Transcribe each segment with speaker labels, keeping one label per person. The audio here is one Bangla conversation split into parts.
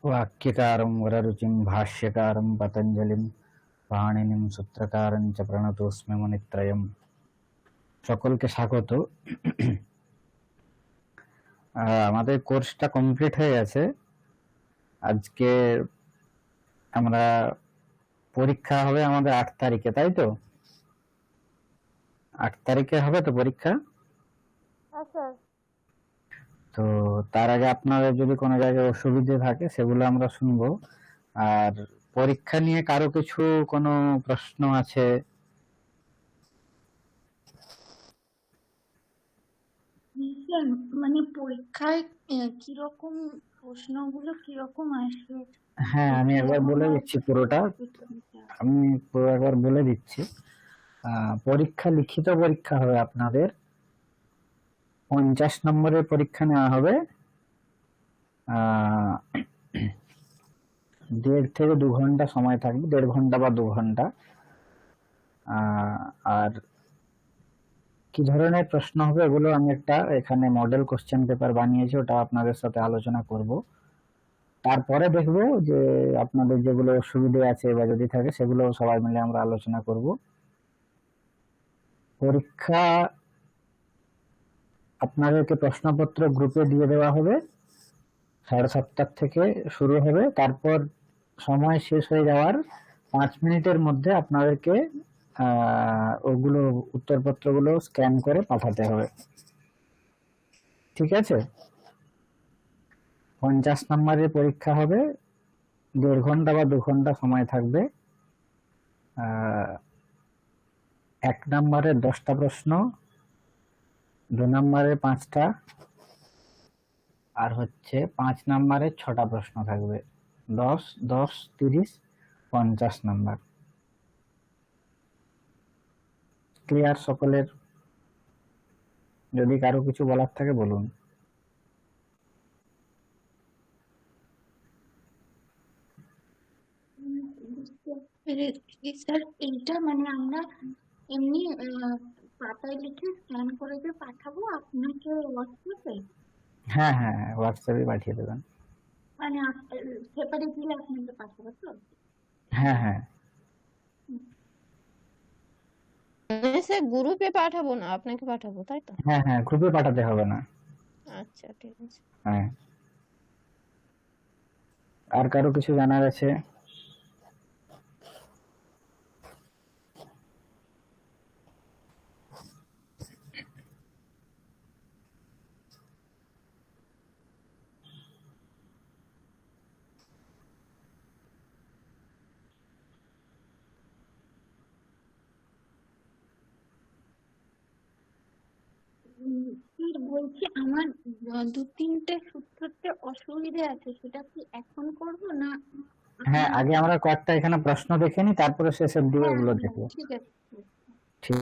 Speaker 1: वाक्यकारं वररुचिं भाष्यकारं पतञ्जलिं पाणिनिं सूत्रकारं च प्रणतोऽस्मि मुनित्रयम्। সকলকে স্বাগত। আমাদের কোর্সটা কমপ্লিট হয়ে গেছে। আজকে আমরা পরীক্ষা হবে আমাদের 8 তারিখে, তাই তো? 8 তারিখে হবে তো পরীক্ষা?
Speaker 2: আচ্ছা।
Speaker 1: তো তার আগে আপনাদের যদি কোনো জায়গায় অসুবিধা থাকে সেগুলো আমরা শুনবো। আর পরীক্ষা নিয়ে কারো কিছু কোনো প্রশ্ন আছে?
Speaker 2: মানে পরীক্ষায় কিরকম প্রশ্নগুলো কিরকম আসবে?
Speaker 1: হ্যাঁ, আমি একবার
Speaker 2: কিরকম
Speaker 1: বলে
Speaker 2: ভাবে
Speaker 1: দিচ্ছি পুরোটা। আমি পুরো একবার বলে দিচ্ছি। পরীক্ষা লিখিত পরীক্ষা হবে আপনাদের। 50 নম্বরের পরীক্ষা নেওয়া হবে। 1.5 থেকে 2 ঘন্টা সময় থাকবে, 1.5 ঘন্টা বা 2 ঘন্টা। আর কি ধরনের প্রশ্ন হবে এগুলো আমি একটা এখানে মডেল কোশ্চেন পেপার বানিয়েছি, ওটা আপনাদের সাথে আলোচনা করব। তারপরে দেখব যে আপনাদের যেগুলো অসুবিধে আছে বা যদি থাকে সেগুলো সবাই মিলে আমরা আলোচনা করব। পরীক্ষা আপনাদেরকে প্রশ্নপত্র গ্রুপে দিয়ে দেওয়া হবে। 7:30 থেকে শুরু হবে। তারপর সময় শেষ হয়ে যাওয়ার 5 মিনিটের মধ্যে আপনাদেরকে ওগুলো উত্তরপত্রগুলো স্ক্যান করে পাঠাতে হবে। ঠিক আছে? 50 নম্বরের পরীক্ষা হবে। 1.5 ঘন্টা বা 2 ঘন্টা সময় থাকবে। 1 নম্বরে 10টা প্রশ্ন, 2 নম্বরে 5টা, আর হচ্ছে 5 নম্বরে 6টা প্রশ্ন থাকবে। 10, 10, 30, 50 নাম্বার। ক্লিয়ার সকলের? যদি কারো কিছু বলার থাকে বলুন।
Speaker 2: স্যার এইটা মানে আমরা এমনি পাতায় লিখে স্ক্যান করে যে পাঠাবো আপনাকে হোয়াটসঅ্যাপে?
Speaker 1: হ্যাঁ হ্যাঁ, হোয়াটসঅ্যাপে পাঠিয়ে দেবেন।
Speaker 2: মানে সেপারেটলি আপনাকে পাঠাবো তো?
Speaker 1: হ্যাঁ হ্যাঁ
Speaker 3: স্যার গ্রুপে পাঠাবো না, আপনাকে পাঠাবো, তাই তো?
Speaker 1: হ্যাঁ হ্যাঁ, গ্রুপে পাঠাতে হবে না।
Speaker 3: আচ্ছা, ঠিক আছে।
Speaker 1: হ্যাঁ, আর কারো কিছু জানার আছে?
Speaker 2: স্যার বলছি আমার 2-3টে সূত্রতে অসুবিধা আছে, সেটা কি এখন করবো না?
Speaker 1: হ্যাঁ, আগে আমরা কয়েকটা এখানে প্রশ্ন দেখে নিই, তারপরে শেষের দিকে
Speaker 2: হ্যাঁ
Speaker 1: ওগুলো
Speaker 2: হ্যাঁ,
Speaker 1: দেখবো।
Speaker 2: ঠিক আছে।
Speaker 1: ঠিক।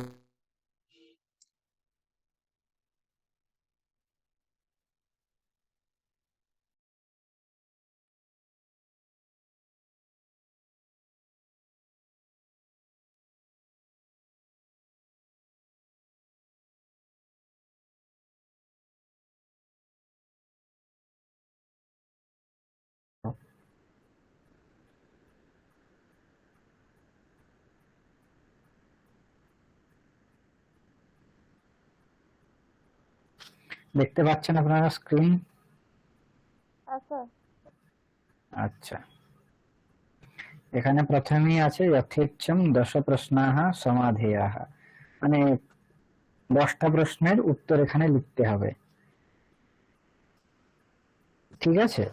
Speaker 1: দেখতে পাচ্ছেন আপনারা স্ক্রিন?
Speaker 2: আচ্ছা।
Speaker 1: আচ্ছা, এখানে প্রথমেই আছে যথেচ্ছম 10 প্রশ্নাঃ সমাধেয়াঃ, মানে 10টা প্রশ্নের উত্তর এখানে লিখতে হবে। ঠিক আছে?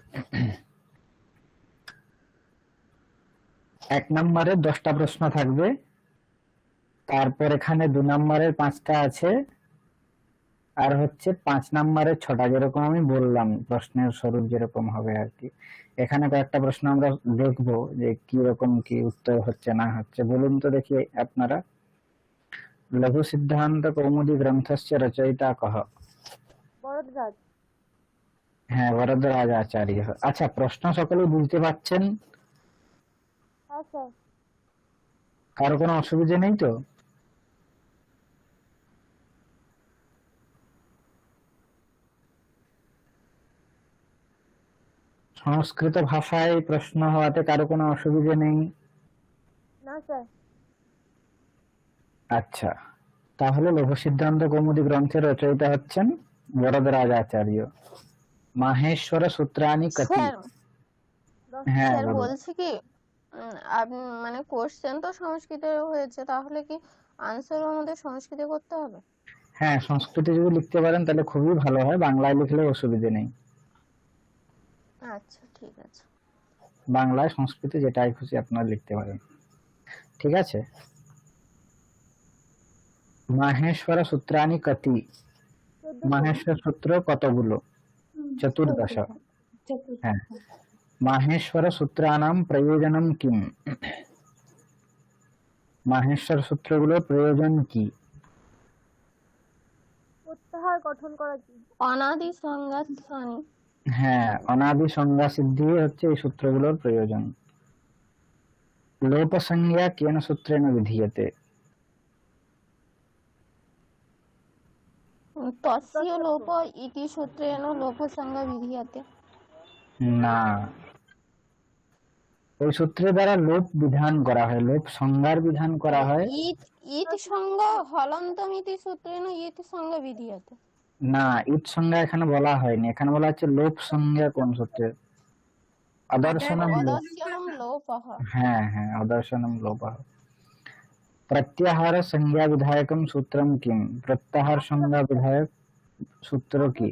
Speaker 1: 1 নম্বরে 10টা প্রশ্ন থাকবে, তারপর এখানে 2 নম্বরের 5টা আছে, আর হচ্ছে 5 নম্বরের 6টা, যেরকম আমি বললাম প্রশ্নের স্বরূপ যেরকম হবে আর কি। এখানে কয়েকটা প্রশ্ন আমরা দেখবো যে কি রকম কি উত্তর হচ্ছে না হচ্ছে। বলুন তো দেখি আপনারা। লঘু সিদ্ধান্ত কৌমুদী গ্রন্থস্য রচয়িতা কহ?
Speaker 2: বরদরাজ।
Speaker 1: হ্যাঁ, বরদরাজ আচার্য। আচ্ছা, প্রশ্ন সকলে বুঝতে পারছেন?
Speaker 2: আচ্ছা।
Speaker 1: কারো কোনো অসুবিধা নেই তো? সংস্কৃত ভাষায় প্রশ্ন হওয়াতে কারো কোনো অসুবিধা নেই?
Speaker 4: না স্যার।
Speaker 1: আচ্ছা, তাহলে লঘু সিদ্ধান্ত কৌমুদী গ্রন্থের রচয়িতা হচ্ছেন বরদরাজাচার্য। মাহেশ্বর সূত্রাণি কতি।
Speaker 3: স্যার
Speaker 1: হ্যাঁ
Speaker 3: স্যার
Speaker 1: বলুন।
Speaker 3: বলছি কি আপনি মানে কোশ্চেন তো সংস্কৃতে হয়েছে, তাহলে কি আনসার আমাদের সংস্কৃতে করতে হবে?
Speaker 1: হ্যাঁ, সংস্কৃতে যদি লিখতে পারেন তাহলে খুবই ভালো হয়, বাংলায় লিখলে অসুবিধে নেই।
Speaker 3: আচ্ছা ঠিক আছে।
Speaker 1: বাংলায় সংস্কৃতে যেটাই খুশি আপনারা লিখতে পারেন, ঠিক আছে। মাহেশ্বর সূত্রাণি কতি। মাহেশ্বর সূত্র কতগুলো? চতুর্দশ। হ্যাঁ। মাহেশ্বর সূত্রানাম প্রয়োজনম কিম। মাহেশ্বর সূত্রগুলোর প্রয়োজন কি?
Speaker 4: প্রত্যাহার গঠন করা কি?
Speaker 3: অনাদি সংজ্ঞাস্থানি।
Speaker 1: হ্যাঁ, অনাদি সংজ্ঞা সিদ্ধি হচ্ছে এই সূত্রগুলোর প্রয়োজন। লোপ সংজ্ঞা কেন সূত্রেণ বিধীয়তে।
Speaker 3: তস্য লোপ ইতি সূত্রেণ লোপ সংজ্ঞা বিধীয়তে।
Speaker 1: না, ওই সূত্রের দ্বারা লোপ বিধান করা হয়, লোপ সংজ্ঞার বিধান করা হয়।
Speaker 3: ইতি সংজ্ঞা হলন্তমিতি সূত্রেণ ইতি সংজ্ঞা বিধীয়তে।
Speaker 1: না, ইত সংজ্ঞা এখানে বলা হয়নি, এখানে বলা হচ্ছে লোপ সংজ্ঞা কোন সূত্রের? অদর্শনম লোপ।
Speaker 3: অদর্শনম লোপঃ।
Speaker 1: হ্যাঁ হ্যাঁ, অদর্শনম লোপः। प्रत्याहार संज्ञा विधायकम सूत्रम किम। प्रत्याहार संज्ञा विधायक सूत्र की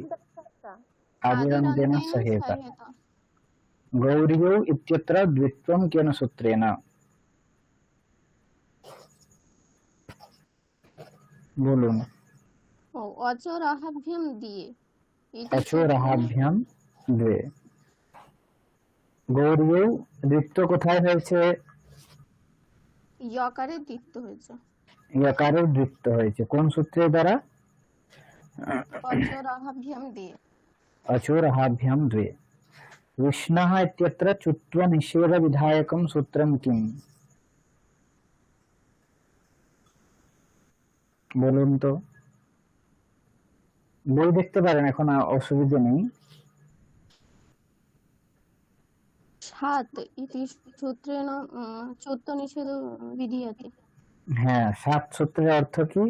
Speaker 1: आदिरन्तेन सहेत। गौर्यौ इत्यत्र द्वित्वं केन सूत्रेण। बोलून।
Speaker 3: অচরাহাভ্যাম দিয়ে।
Speaker 1: অচরাহাভ্যাম দ্বে। গৌর্যৌ দ্বিত্ব কোথায় হয়েছে?
Speaker 3: ইয়কারে দ্বিত্ব হয়েছে।
Speaker 1: ইয়কারের দ্বিত্ব হয়েছে কোন সূত্রের দ্বারা?
Speaker 3: অচরাহাভ্যাম দিয়ে।
Speaker 1: अचोरहाभ्याम द्वे। विष्णः इत्यत्र चुत्व निषेध विधायकं सूत्रं किम। বলুন তো, বই দেখতে পারেন, এখন অসুবিধা নেই।
Speaker 3: সাত ইতি সূত্রেণ চৈত্য নিষেধ বিধীয়তে।
Speaker 1: হ্যাঁ, সাত সূত্রের অর্থ কি?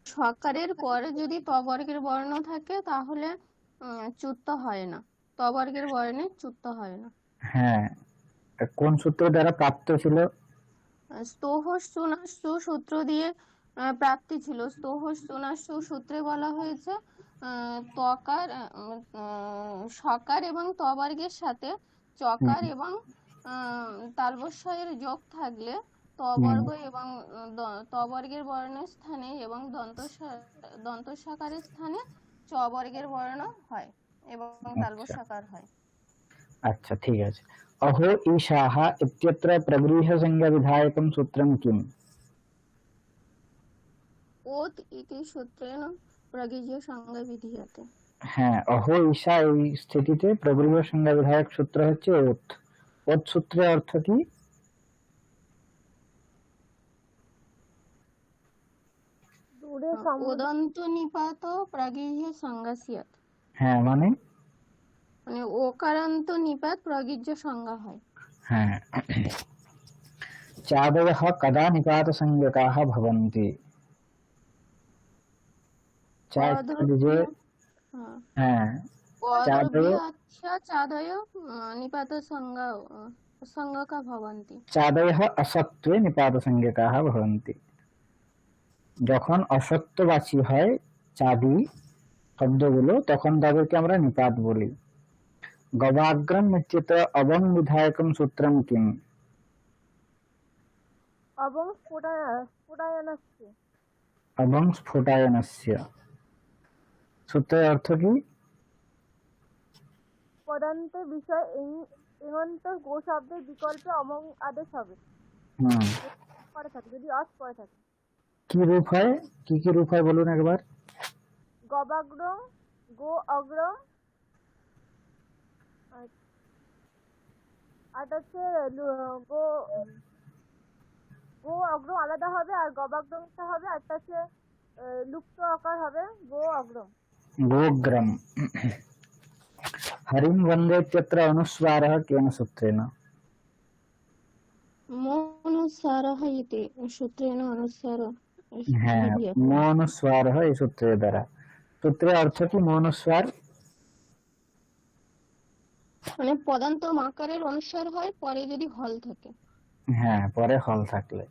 Speaker 3: সকারের পরে যদি তবর্গের বর্ণ থাকে তাহলে চুত্ত হয় না, তবর্গের বর্ণে চুত্ত হয় না।
Speaker 1: হ্যাঁ, কোন সূত্র দ্বারা প্রাপ্ত ছিল?
Speaker 3: স্তোহশ্চুনাশ্চু সূত্র দিয়ে প্রাপ্তি ছিল। স্তোহশ্চুনাশ্চু সূত্রে বলা হয়েছে তকার সকার এবং তবর্গের সাথে চকার এবং তালবস্যয়ের যোগ থাকলে তবর্গ এবং তবর্গের বর্ণের স্থানে এবং দন্তস্বকারের স্থানে চবর্গের বর্ণ হয় এবং তালবস্যকার হয়।
Speaker 1: আচ্ছা ঠিক আছে। अहो ईशाः इत्यत्र प्रगृह्य संज्ञा विधायकं सूत्रं किम।
Speaker 3: ওত ইতি সূত্রেণ প্রগৃহ্য সংজ্ঞা বিধীয়তে।
Speaker 1: হ্যাঁ, অহো ঈশা এই স্থিতিতে প্রগৃহ্য সংজ্ঞা বিধায়ক সূত্র হচ্ছে ওত। ওত সূত্রের অর্থ কি?
Speaker 3: ওদন্ত নিপাত প্রগৃহ্য সংজ্ঞা স্যাৎ।
Speaker 1: হ্যাঁ মানে
Speaker 3: ওকারান্ত নিপাত প্রগৃহ্য সংজ্ঞা হয়।
Speaker 1: হ্যাঁ। চাদয়ः কদা নিপাত সংজ্ঞকাः ভবन्ति। হ্যাঁ,
Speaker 3: চাদয় নিপাত সংজ্ঞকা ভবন্তি।
Speaker 1: চাদয়ः অসত্ত্বে নিপাত সংজ্ঞকাः ভবन्ति। যখন অসত্যবাচী হয় চাঁদি শব্দগুলো তখন তাদেরকে আমরা নিপাত বলি। গবাগ্রম ইত্যত্র অবং বিধায়কম সূত্রম কিম।
Speaker 4: অবং স্ফুটায়নস্য।
Speaker 1: অবং স্ফুটায়নস্য সূত্রের অর্থ কি?
Speaker 4: পদান্তে বিষয় এমন্ত গো শব্দের বিকল্পে অবং আদেশ হবে। পরে থাকে, যদি অস পরে থাকে।
Speaker 1: কি রূপ হয়, কি কি রূপ হয় বলুন একবার।
Speaker 4: গবাগ্রম, গো অগ্রম, আর হচ্ছে গো অগ্রম আলাদা হবে, আর গবাগ্রমটা হবে, আর হচ্ছে লুপ্ত আকার হবে গো অগ্রম।
Speaker 1: গোগ্রাম। हरिं वन्दे इत्यत्र अनुस्वारः केन सूत्रेण?
Speaker 3: मौनुस्सारः इति सूत्रेण अनुस्सार
Speaker 1: হ্যাঁ,
Speaker 3: विधीयते।
Speaker 1: মৌনুস্বার হয় এই সূত্রের দ্বারা। সূত্রের অর্থ কি মৌনুস্বার?
Speaker 3: মানে পদান্ত মাকারের অনুসার হয়, পরে যদি হল থাকে।
Speaker 1: হ্যাঁ, পরে হল থাকলে।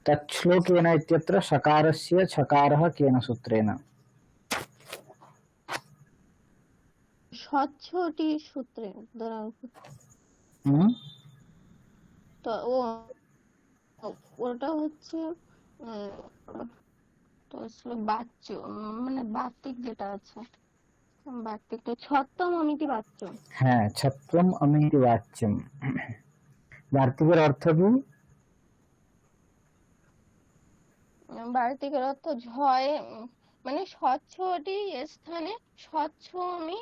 Speaker 1: তচ্ছ্লোকেন ইত্যত্র সকারস্য ছকারः কেন সূত্রেণ?
Speaker 3: স্বচ্ছটি সূত্রে দ্বারা।
Speaker 1: হুম,
Speaker 3: তো ওটা হচ্ছে তো আসলে বাচ্য, মানে বার্তিক যেটা আছে, বার্তিকটা ছত্তম অমিতি বাচ্য।
Speaker 1: হ্যাঁ, ছত্রম অমিতি বাচ্যম। বার্তিকের অর্থ কি?
Speaker 3: বার্তিকের অর্থ ঝয়, মানে স্বচ্ছটি স্থানে স্বচ্ছ আমি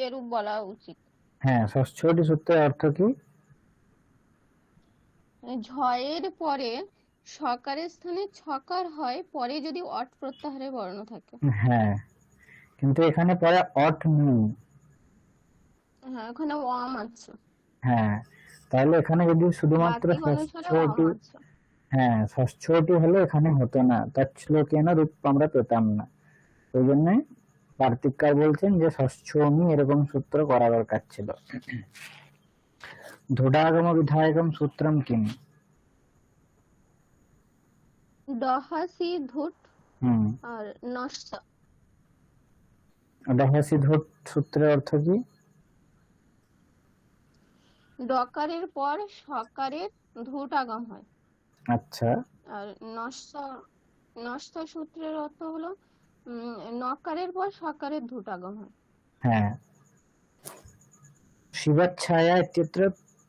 Speaker 3: এরূপ বলা উচিত।
Speaker 1: হ্যাঁ, ষষ্ঠটি সূত্রের অর্থ কি?
Speaker 3: ঝয়ের পরে সকারের স্থানে ছকার হয়, পরে যদি অট প্রত্যাহারে বর্ণ থাকে।
Speaker 1: হ্যাঁ, কিন্তু এখানে পরে অট নেই।
Speaker 3: হ্যাঁ, ওখানে ওয়াম আছে,
Speaker 1: হ্যাঁ, তাহলে এখানে যদি শুধুমাত্র
Speaker 3: বার্তিক অনুসারে ওয়াম
Speaker 1: ষষ্ঠটি,
Speaker 3: আছে।
Speaker 1: হ্যাঁ ষষ্ঠটি হলে এখানে হতো না, তচ্ছ্লোকেন রূপ আমরা পেতাম না। ওই জন্য কার্তিককার বলছেন যে ষষ্ঠমি এরকম সূত্র করা দরকার ছিল। ধূঢ়াগম বিধায়কম সূত্রম কিম?
Speaker 3: ডহাসি ধুট
Speaker 1: হুম,
Speaker 3: আর নস্য।
Speaker 1: ডহসি ধূট সূত্রের অর্থ কি?
Speaker 3: ডকারের পর সকারের ধুট আগম হয়।
Speaker 1: আচ্ছা,
Speaker 3: আর নস্য, নস্য সূত্রের অর্থ হলো নকারের পর সকারের ধুট আগম হয়।
Speaker 1: হ্যাঁ। শিবচ্ছায়া ইত্যত্র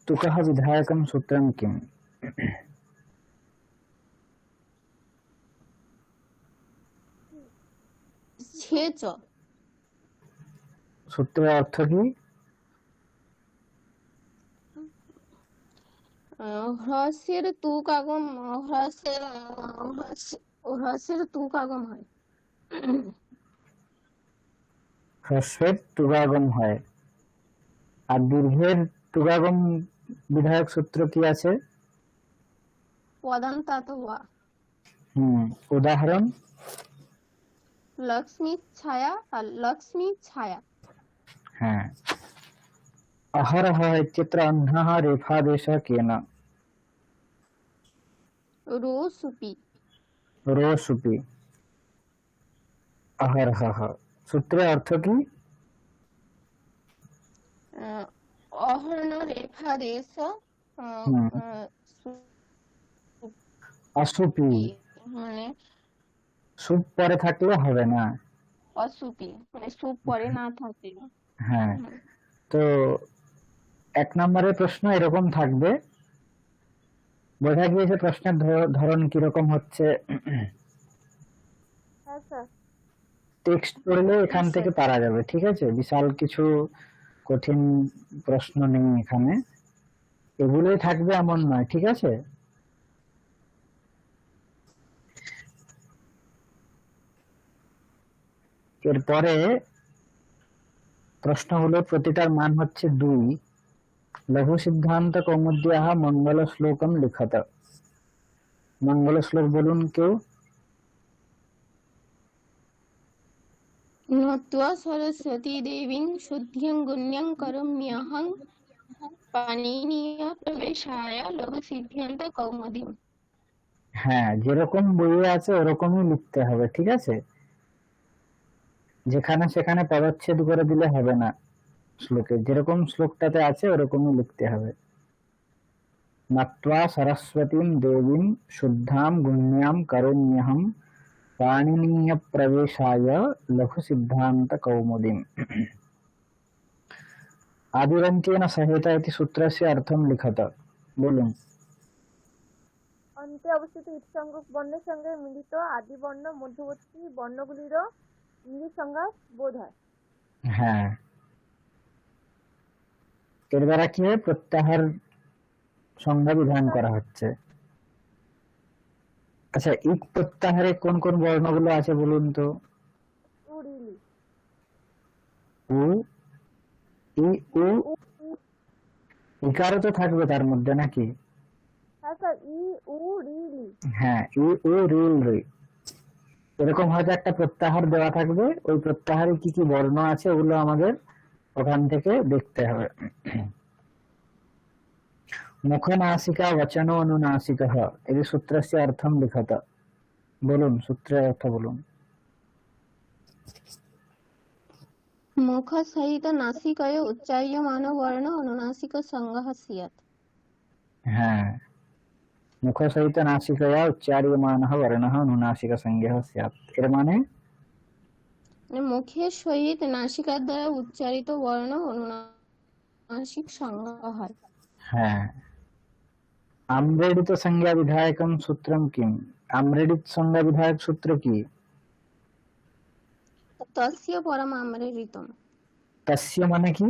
Speaker 1: তুকঃ বিধায়কম সূত্রম কিম?
Speaker 3: ছেচ
Speaker 1: সূত্রের অর্থ কি?
Speaker 3: হ্রস্বের তুক আগম, হ্রস্বের তুক আগম হয়।
Speaker 1: হ্রস্বের তুগাগম হয়। আর দীর্ঘের তুগাগম বিধায়ক সূত্র কি আছে?
Speaker 3: পদান্তাৎ ওয়া।
Speaker 1: উদাহরণ?
Speaker 3: লক্ষ্মী ছায়া আর লক্ষ্মী ছায়া।
Speaker 1: হ্যাঁ। অহরহ ইত্যত্র অহ্নः রেফাদেশः কেন?
Speaker 3: রো সুপি।
Speaker 1: রোসুপি। অহরহ সূত্রের অর্থ কি?
Speaker 3: অহর্ণ রেফা দেশ
Speaker 1: হুম, অসুপি।
Speaker 3: মানে
Speaker 1: সুপ পরে থাকলে হবে না।
Speaker 3: অসুপি, মানে সুপ পরে না থাকে।
Speaker 1: হ্যাঁ, তো 1 নম্বরের প্রশ্ন এরকম থাকবে। বোঝা গিয়েছে প্রশ্নের ধরন কিরকম হচ্ছে?
Speaker 4: হ্যাঁ স্যার।
Speaker 1: টেক্সট পড়লে এখান
Speaker 3: হ্যাঁ
Speaker 1: থেকে
Speaker 3: স্যার।
Speaker 1: পারা যাবে, ঠিক আছে? বিশাল কিছু কঠিন প্রশ্ন নেই এখানে, এগুলোই থাকবে এমন নয়, ঠিক আছে? এরপরে প্রশ্ন হলো, প্রতিটার মান হচ্ছে 2। লঘু সিদ্ধান্ত কৌমুদ্যাহ মঙ্গল শ্লোকম লিখত। মঙ্গল শ্লোক বলুন কেউ।
Speaker 3: নত্বা সরস্বতী দেবীং শুদ্ধিং গুণ্যং করম্যহং পাণিনিয় প্রবেশায় লঘু সিদ্ধান্ত কৌমুদীম।
Speaker 1: হ্যাঁ, যেরকম বইয়ে আছে ওরকমই লিখতে হবে, ঠিক আছে? যেখানে সেখানে পদচ্ছেদ করে দিলে হবে না। শ্লোকে যেরকম শ্লোকটাতে আছে ওরকমই লিখতে হবে। নত্বা সরস্বতীম দেবীম শুদ্ধাম গুণ্যাম কারুণ্যহম পাণিনীয় প্রবেশায় লঘু সিদ্ধান্ত কৌমুদীম। আদিরন্ত্যেন সহিত ইতি সূত্রস্য অর্থম লিখত। বলুন।
Speaker 4: অন্তে অবস্থিত ঈৎসংজ্ঞক বর্ণের সঙ্গে মিলিত আদি বর্ণ মধ্যবর্তী বর্ণগুলিরও ইংরেজি সংজ্ঞা বোধ হয়।
Speaker 1: হ্যাঁ, এর দ্বারা কি হয়? প্রত্যাহার সংজ্ঞা বিধান করা হচ্ছে। আচ্ছা, ইক প্রত্যাহারে কোন কোন বর্ণগুলো আছে বলুন তো?
Speaker 4: উড়িলি।
Speaker 1: উ, ই উ
Speaker 4: উ ই।
Speaker 1: ইকারও তো থাকবে তার মধ্যে নাকি?
Speaker 4: হ্যাঁ স্যার, ই উ রি লি।
Speaker 1: হ্যাঁ, ই উ রিল রি, এরকম হয়তো একটা প্রত্যাহার দেওয়া থাকবে, ওই প্রত্যাহারে কি কি বর্ণ আছে ওগুলো আমাদের ওখান থেকে দেখতে হবে। মুখনাসিকা বচন অনুনাসিক, এই সূত্রস্য অর্থম লিখত। বলুন, সূত্রের অর্থ বলুন।
Speaker 3: মুখ সহিত নাসিকয় উচ্চার্যমান বর্ণ অনুনাসিক সংজ্ঞা স্যাৎ।
Speaker 1: হ্যাঁ, মুখ সহিত নাসিকয়া উচ্চার্যমানঃ বর্ণঃ অনুনাসিক সংজ্ঞা স্যাৎ, এর মানে
Speaker 3: মানে মুখের সহিত নাসিকার দ্বারা উচ্চারিত বর্ণ অনুনাসিক সংজ্ঞা হয়।
Speaker 1: হ্যাঁ। আম্রেডিত সংজ্ঞা বিধায়কম সূত্রম কিম? আম্রেডিত সংজ্ঞা বিধায়ক সূত্র কি?
Speaker 3: তস্য পরমামৃতম।
Speaker 1: তস্য মানে কি?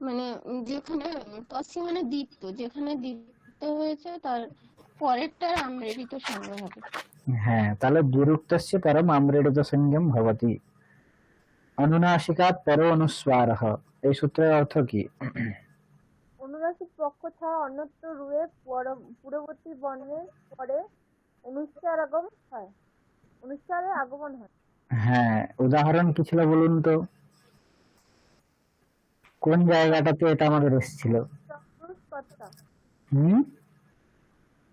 Speaker 3: মানে যেখানে তস্য মানে দ্বিত্ব, যেখানে দ্বিত্ব হয়েছে তার পরেরটার আমৃত সংজ্ঞা হবে।
Speaker 1: হ্যাঁ, তাহলে দ্বিরুক্তস্য পরম আম্রেডিত সংজ্ঞম ভবতি। অনুনাসিকাৎ পর অনুস্বারঃ, এই সূত্রের অর্থ কি?
Speaker 4: অনুনাসিক পক্ষ ছাড়া অন্যত্র রুয়ে পূর্ববর্তী বর্ণের পরে অনুচ্চারের আগমন হয়।
Speaker 1: হ্যাঁ, উদাহরণ কি ছিল বলুন তো, কোন জায়গাটাতে এটা আমাদের এসেছিল?
Speaker 4: সংরুষকর্তা।
Speaker 1: হুম,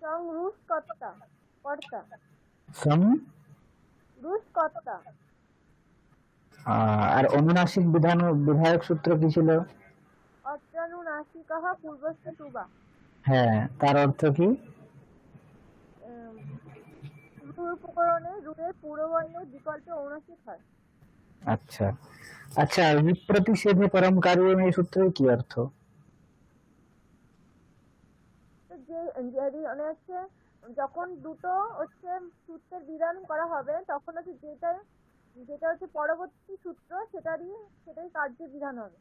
Speaker 4: সংরুষকর্তা কর্তা।
Speaker 1: সম।
Speaker 4: রুষকর্তা।
Speaker 1: আর অনুনাসিক বিধায়ক সূত্র কি ছিল?
Speaker 4: অত্রানুনাসিকঃ পূর্বস্য টুবা।
Speaker 1: হ্যাঁ, তার অর্থ কি?
Speaker 4: রুর উপকরণে রুয়ের পূর্ববর্ণের বিকল্পে অনুনাসিক হয়।
Speaker 1: আচ্ছা আচ্ছা, বিপ্রতিষেধে পরম কার্যম, এই সূত্রের কি অর্থ?
Speaker 4: তো মানে হচ্ছে যখন দুটো হচ্ছে সূত্রের বিধান করা হবে তখন হচ্ছে যেটা হচ্ছে পরবর্তী সূত্র সেটাই কার্যের বিধান হবে।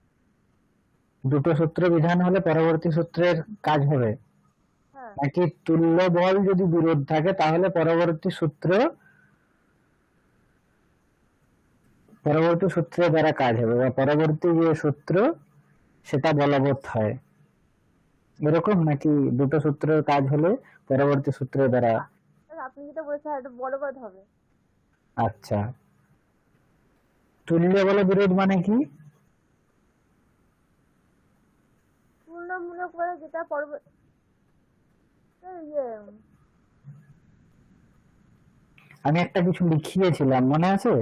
Speaker 1: দুটো সূত্র বিধান হলে পরবর্তী সূত্রের কাজ হবে,
Speaker 4: হ্যাঁ।
Speaker 1: নাকি তুল্য বল যদি বিরোধ থাকে তাহলে পরবর্তী সূত্রের দ্বারা কাজ হবে, বা পরবর্তী যে সূত্র সেটা বলবৎ হয়, এরকম নাকি দুটো সূত্রের কাজ হলে পরবর্তী সূত্রের দ্বারা?
Speaker 4: আপনি যেটা বলেছেন এটা বলবৎ হবে।
Speaker 1: আচ্ছা, তুল্য বল বিরোধ মানে কি?
Speaker 4: তুলনামূলক বলে যেটা
Speaker 1: আমি একটা কিছু লিখিয়েছিলাম, মনে আছে?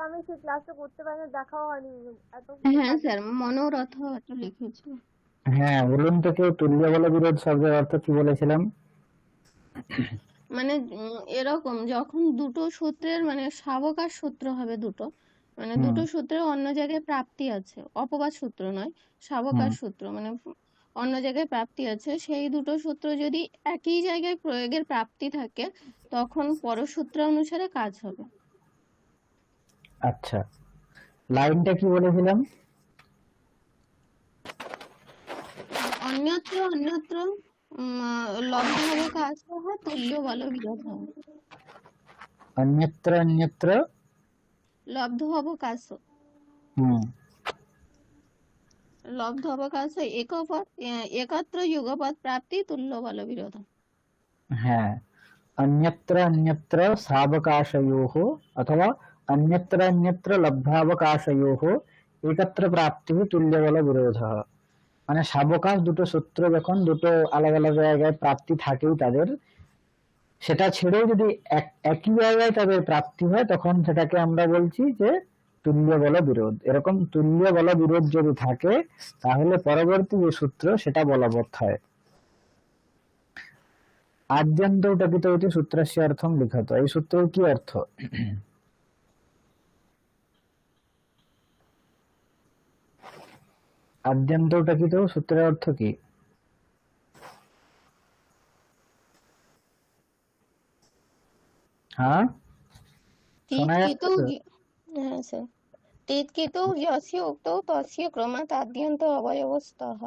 Speaker 4: আমি সেই ক্লাসটা করতে পারি না, দেখাও হয়নি এত।
Speaker 3: হ্যাঁ স্যার, মনোরথ একটা লিখেছি।
Speaker 1: হ্যাঁ, বলুন তো কেউ, তুল্য বল বিরোধ শব্দের অর্থ কি বলেছিলাম?
Speaker 3: মানে এরকম যখন দুটো সূত্রের মানে সাবকাশ সূত্র হবে দুটো, মানে দুটো সূত্রের অন্য জায়গায় প্রাপ্তি আছে, অপবাদ সূত্র নয়, সাবকাশ সূত্র, মানে অন্য জায়গায় প্রাপ্তি আছে, সেই দুটো সূত্র যদি একই জায়গায় প্রয়োগের প্রাপ্তি থাকে তখন পরসূত্র অনুসারে কাজ হবে।
Speaker 1: আচ্ছা, লাইনটা কি বলেছিলাম?
Speaker 3: অন্যত্র অন্যত্র লব্ধাবকাশः তুল্য বল বিরোধः।
Speaker 1: অন্যত্র অন্যত্র
Speaker 3: লব্ধ অবকাশ, লব্ধ অবকাশ একত্র যুগপৎ প্রাপ্তি তুল্য বল বিরোধ।
Speaker 1: হ্যাঁ, অন্যত্র অন্যত্র সাবকাশয়োঃ অথবা অন্যত্র অন্যত্র লব্ধাবকাশয়োঃ একত্র প্রাপ্তি তুল্য বল বিরোধः। মানে সাবকাশ দুটো সূত্র যখন দুটো আলাদা আলাদা জায়গায় প্রাপ্তি থাকেই তাদের, সেটা ছেড়েও যদি একই জায়গায় তাদের প্রাপ্তি হয় তখন সেটাকে আমরা বলছি যে তুল্য বল বিরোধ। এরকম তুল্য বল বিরোধ যদি থাকে তাহলে পরবর্তী যে সূত্র সেটা বলবৎ হয়। আদ্যন্তৌ টপিত ইতি সূত্রস্য অর্থম লিখত, এই সূত্রের কি অর্থ? আদ্যন্তৌ টপিত সূত্রের অর্থ কি? হ্যাঁ, শোনা যাচ্ছে তো?
Speaker 3: হ্যাঁ স্যার, তেৎকিতৌ যস্য উক্তৌ তস্য ক্রমাৎ আদ্যন্ত অবয়বস্তঃ।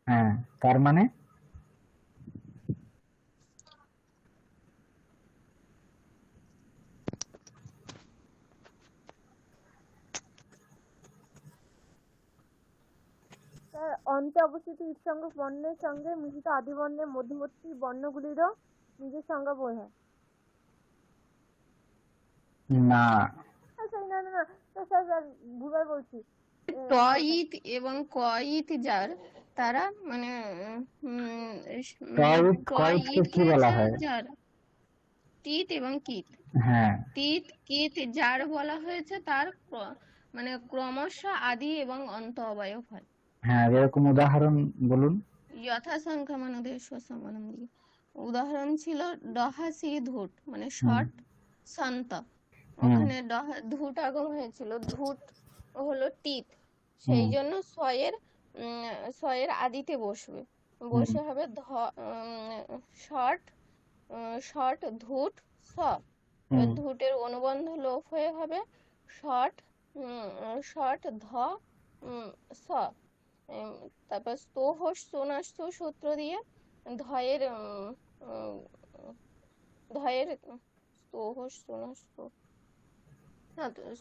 Speaker 1: হ্যাঁ, তার মানে
Speaker 4: অন্তে অবস্থিত ইৎসঙ্গ বর্ণের সঙ্গে মিশ্রিত আদি বর্ণের মধ্যবর্তী বর্ণগুলিরও নিজের সংজ্ঞা বোঝায়।
Speaker 1: না,
Speaker 4: স্যার না না না স্যার স্যার ভুলভাল বলছি।
Speaker 3: ট ইত এবং ক ইত যার, তারা মানে
Speaker 1: কয়েককে কি বলা হয়?
Speaker 3: যার, তিত এবং কিত,
Speaker 1: হ্যাঁ
Speaker 3: তিত কিত যার বলা হয়েছে তার মানে ক্রমশ আদি এবং অন্ত অবয়ব হয়।
Speaker 1: হ্যাঁ, যেরকম উদাহরণ বলুন।
Speaker 3: যথাসংখ্যা মানদের সমানম দিয়ে উদাহরণ ছিল ডহাসি ধুট, মানে শর্ট সন্ত, ওখানে ধুট আগম হয়েছিল, ধুট হলো টিত, সেই জন্য ছয়ের আদিতে বসবে, বসে হবে শর্ট ধুট স, ধুটের অনুবন্ধ লোপ হয়ে হবে শর্ট ধ স। তারপর স্তোহস্ত সূত্র দিয়ে ধয়ের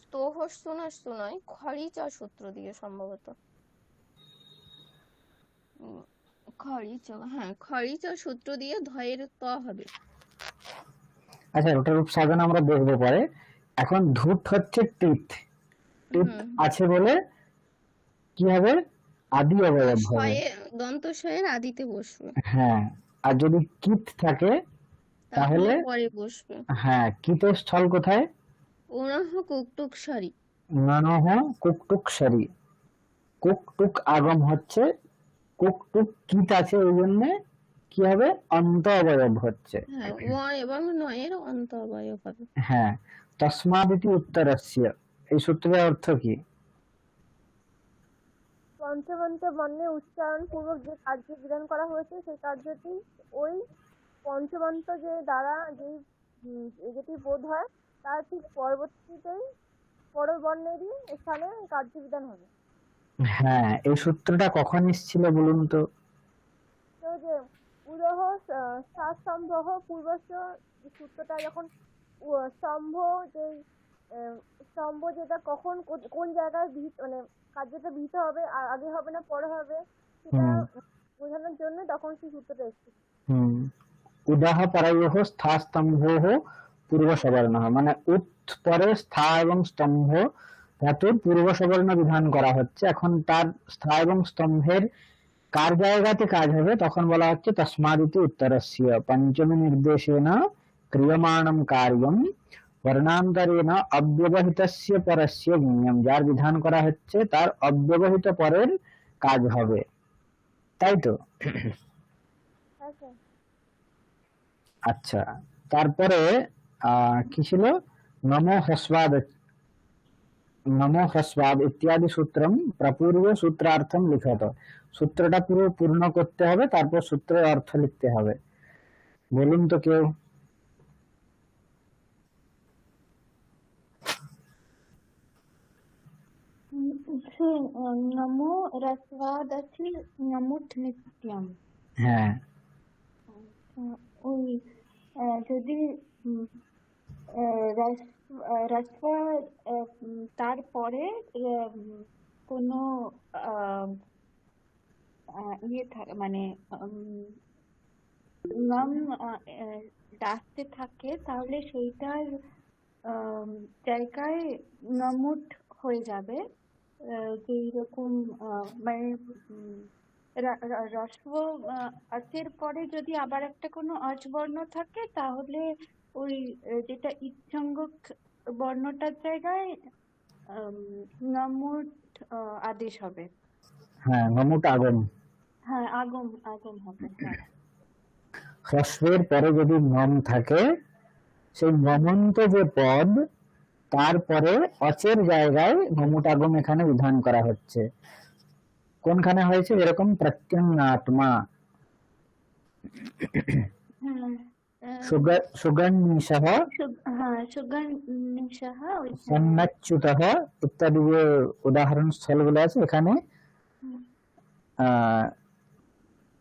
Speaker 3: স্তোহস্ত নয়, খরিচা সূত্র দিয়ে সম্ভবত, খরিচা সূত্র দিয়ে ধয়ের ত হবে।
Speaker 1: আচ্ছা, ওটার রূপ সাধন আমরা দেখবো পরে। এখন ধূট হচ্ছে টিথ, টিথ আছে বলে কি হবে? আদি অবয়ব হবে,
Speaker 3: দন্ত শয়ের আদিতে বসবে।
Speaker 1: হ্যাঁ, আর যদি কিত থাকে তাহলে
Speaker 3: পরে বসবে।
Speaker 1: হ্যাঁ, কিতের স্থল কোথায়?
Speaker 3: উনহ কুকটুক সারি,
Speaker 1: ননহ কুকটুক সারি, কুকটুক আগম হচ্ছে, কুকটুক কিত আছে ওই জন্য কি হবে? অন্ত অবয়ব হচ্ছে।
Speaker 3: এবং নয়ের অন্ত অবয়ব হবে।
Speaker 1: হ্যাঁ, তস্মাদিতি উত্তরস্য, এই সূত্রের অর্থ কি?
Speaker 4: পঞ্চমন্ত বর্ণের উচ্চারণ পূর্বক যে কার্য বিধান করা হয়েছে সেই কার্যটি ওই পঞ্চমন্ত যে দ্বারা যেটি বোধ হয় তার ঠিক পরবর্তীতেই পরের বর্ণেরই স্থানে কার্য বিধান হবে।
Speaker 1: হ্যাঁ, এই সূত্রটা কখন এসেছিল বলুন তো?
Speaker 4: তো যে উদহ স্তম্ভ পূর্বস্য সূত্রটা যখন স্তম্ভ যে স্তম্ভ যেটা কখন কোন জায়গায় মানে কার্যটা বিহিত হবে, আর আগে হবে না পরে হবে, সেটা বোঝানোর জন্য তখন সেই সূত্রটা এসেছে।
Speaker 1: উদাহ পরয়োঃ স্থা স্তম্ভোঃ পূর্ব সবর্ণ, মানে উৎ পরে স্থা এবং স্তম্ভ ধাতুর পূর্ব সবর্ণ বিধান করা হচ্ছে। এখন তার স্থা এবং স্তম্ভের কার জায়গাতে কাজ হবে তখন বলা হচ্ছে তস্মাদিতি উত্তরস্য, পঞ্চমী নির্দেশেন ক্রিয়মাণম কার্যম বর্ণান্তরেণ অব্যবহিতস্য পরস্য জ্ঞেয়ম, যার বিধান করা হচ্ছে তার অব্যবহিত পরের কাজ হবে, তাই তো? আচ্ছা, তারপরে কি ছিল? নমো হ্রস্বাদ ইত্যাদি সূত্রম প্রপূর্ব সূত্রার্থম লিখত, সূত্রটা পুরো পূর্ণ করতে হবে, তারপর সূত্রের অর্থ লিখতে হবে। বলুন তো কেউ।
Speaker 2: নমো হ্রস্বাদসি নমুট নিত্যম।
Speaker 1: হ্যাঁ,
Speaker 2: ওই যদি হ্রস্ব তারপরে কোনো ইয়ে থাকে, মানে নাম ডাকতে থাকে, তাহলে সেইটার জায়গায় নমুট হয়ে যাবে। যেই রকম মানে হ্রস্ব আচের পরে যদি আবার একটা কোনো আচ বর্ণ থাকে, তাহলে ওই যেটা ইৎসঙ্গক বর্ণটার জায়গায় নমুট আদেশ হবে।
Speaker 1: হ্যাঁ, নমুট আগম।
Speaker 2: হ্যাঁ, আগম হবে। হ্যাঁ,
Speaker 1: হ্রস্বের পরে যদি নম থাকে, সেই নমন্ত যে পদ তারপরে অচের জায়গায় নমুট আগম এখানে বিধান করা হচ্ছে। কোনখানে হয়েছে? যেরকম প্রত্যঙ্গাত্মা, সুগন্নিশঃ সন্ন্যচ্যুতঃ ইত্যাদি যে উদাহরণ স্থলগুলো আছে, এখানে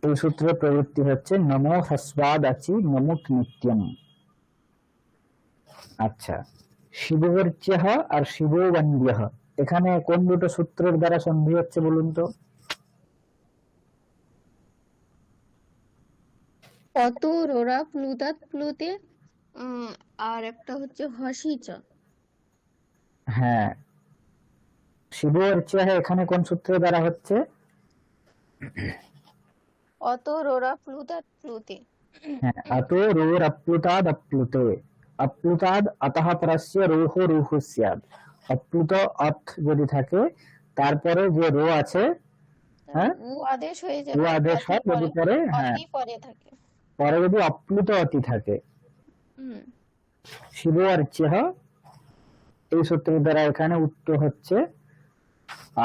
Speaker 1: এই সূত্রের প্রবৃত্তি হচ্ছে নমো হ্রস্বাদাচি নমুট নিত্যম। আচ্ছা, শিববর্চ্যঃ আর শিববন্দ্যঃ, এখানে কোন দুটো সূত্রের দ্বারা সন্ধি হচ্ছে বলুন তো?
Speaker 3: অত রোরা প্লুতাত প্লুতে, আর একটা হচ্ছে হসিচ।
Speaker 1: হ্যাঁ, শিব অর্চয় এখানে কোন সূত্রের দ্বারা হচ্ছে?
Speaker 3: অত রোরা প্লুতাত প্লুতে।
Speaker 1: হ্যাঁ, अतो रोरप्लुताद् अप्लुते अप्लुताद् अतः परस्य रोह रुः स्यात्। অপ্লুত অথ যদি থাকে তারপরে যে রো আছে, হ্যাঁ,
Speaker 3: উ আদেশ হয়ে
Speaker 1: ও
Speaker 3: যাবে,
Speaker 1: আদেশ
Speaker 3: অতি
Speaker 1: হয় যদি
Speaker 3: পরে,
Speaker 1: পরে, হ্যাঁ,
Speaker 3: অতি পরে থাকে।
Speaker 1: পরে যদি অপ্লুত অতি থাকে।
Speaker 3: হুম।
Speaker 1: শিব অর্চয় এই সূত্রের দ্বারা এখানে উত্তর হচ্ছে।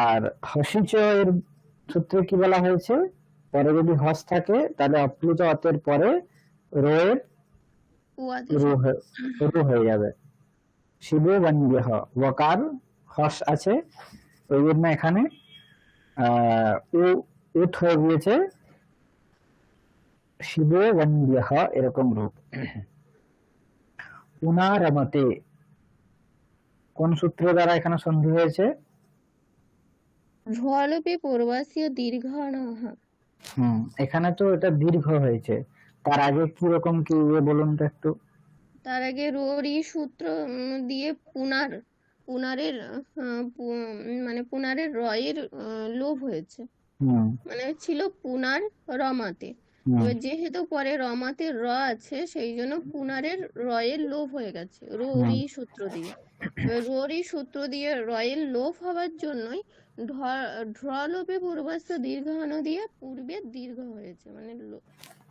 Speaker 1: আর হসিচ এর সূত্রে কি বলা হয়েছে? পরে যদি হস থাকে তাহলে অপ্লুত অতের পরে রো এর
Speaker 3: উ আদেশ
Speaker 1: রু
Speaker 3: হবে।
Speaker 1: রু হয়ে যাবে। শিব বন্দ্যহ ওকার হস আছে, ওই জন্য এখানে উ উত হয়ে গিয়েছে শিব বন্দ্যহ এরকম রূপ। পুনারমতে কোন সূত্র দ্বারা এখানে সন্ধি হয়েছে?
Speaker 3: ঢ্বলোপে পূর্বাসীয় দীর্ঘ নহ।
Speaker 1: এখানে তো এটা দীর্ঘ হয়েছে, তার আগে কি রকম কি বলুন তো একটু।
Speaker 3: তার আগে রোরি সূত্র দিয়ে পুনারের মানে পুনারের রয়ের লোভ হয়েছে,
Speaker 1: হুম
Speaker 3: মানে ছিল পুনার রমাতে।
Speaker 1: হুম
Speaker 3: এবার যেহেতু পরে রমাতে র আছে, সেই জন্য পুনারের রয়ের লোভ হয়ে গেছে রোরি সূত্র দিয়ে। এবার রোরি সূত্র দিয়ে রয়ের লোভ হওয়ার জন্যই ঢ্রলোপে পূর্বাস্ত দীর্ঘানো দিয়ে পূর্বের দীর্ঘ হয়েছে, মানে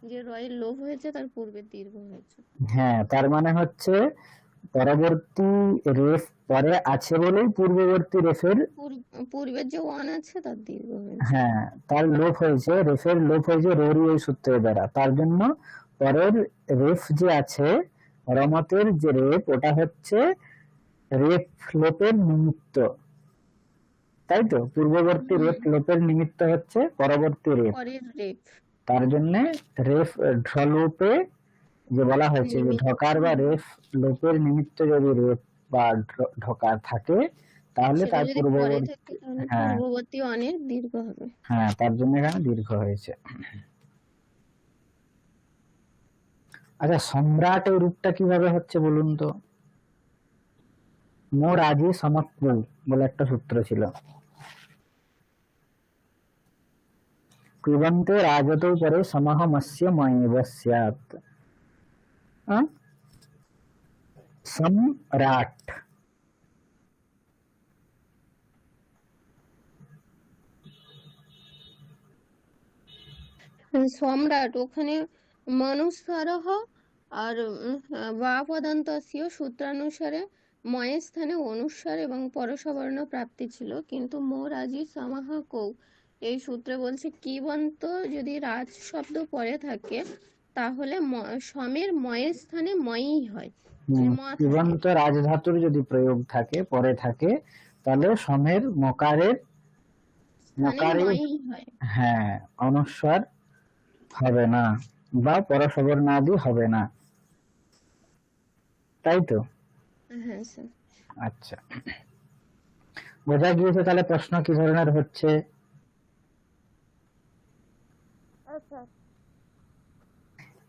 Speaker 3: যে রয়ের লোভ হয়েছে তার পূর্বের দীর্ঘ হয়েছে।
Speaker 1: হ্যাঁ, তার মানে হচ্ছে পরবর্তী রেফ পরে আছে বলেই পূর্ববর্তী রেফের,
Speaker 3: পূর্বের যে ওয়ান আছে তার দীর্ঘ হয়েছে।
Speaker 1: হ্যাঁ, তার লোপ হয়েছে, রেফের লোপ হয়েছে রোরি এই সূত্রের দ্বারা। তার জন্য পরের রেফ যে আছে রমতের যে রেফ, ওটা হচ্ছে রেফ লোপের নিমিত্ত, তাই তো? পূর্ববর্তী রেফ লোপের নিমিত্ত হচ্ছে পরবর্তী রেফ।
Speaker 3: পরের রেফ,
Speaker 1: তার জন্য রেফ ঢ্রলোপে যে বলা হয়েছে যে ঢকার বা রেফ লোপের নিমিত্ত যদি রেফ বা ঢকার থাকে তাহলে
Speaker 3: সেটা
Speaker 1: তার
Speaker 3: যদি পরে
Speaker 1: পূর্ববর্তী,
Speaker 3: থাকে তাহলে
Speaker 1: হ্যাঁ
Speaker 3: পূর্ববর্তী অনেক দীর্ঘ হবে।
Speaker 1: হ্যাঁ, তার জন্য এখানে দীর্ঘ হয়েছে। আচ্ছা, সম্রাট এই রূপটা কিভাবে হচ্ছে বলুন তো? মো রাজি সমক্রু বলে একটা সূত্র ছিল। কুবন্তে রাজতো পরে সমহমস্য ময়েব স্যাৎ। সম্রাট,
Speaker 3: সম্রাট ওখানে মনুস্বরহ আর বা পদান্তস্য সূত্রানুসারে ময়ের স্থানে অনুস্বার এবং পরসবর্ণ প্রাপ্তি ছিল, কিন্তু মো রাজি সমাহ কৌ এই সূত্রে বলছে কিবন্ত যদি রাজ শব্দ পরে থাকে তাহলে সমের ময়ের স্থানে ময়ই হয়, মানে ম থাকে।
Speaker 1: কুবন্ত রাজধাতুর যদি প্রয়োগ থাকে পরে থাকে তাহলে সমের মকারের
Speaker 3: স্থানে ময়ই হয়।
Speaker 1: হ্যাঁ, অনুস্বার হবে না বা পরসবর্ণাদি হবে না, তাই তো?
Speaker 3: হ্যাঁ স্যার।
Speaker 1: আচ্ছা, বোঝা গিয়েছে তাহলে প্রশ্ন কি ধরনের হচ্ছে।
Speaker 4: আচ্ছা,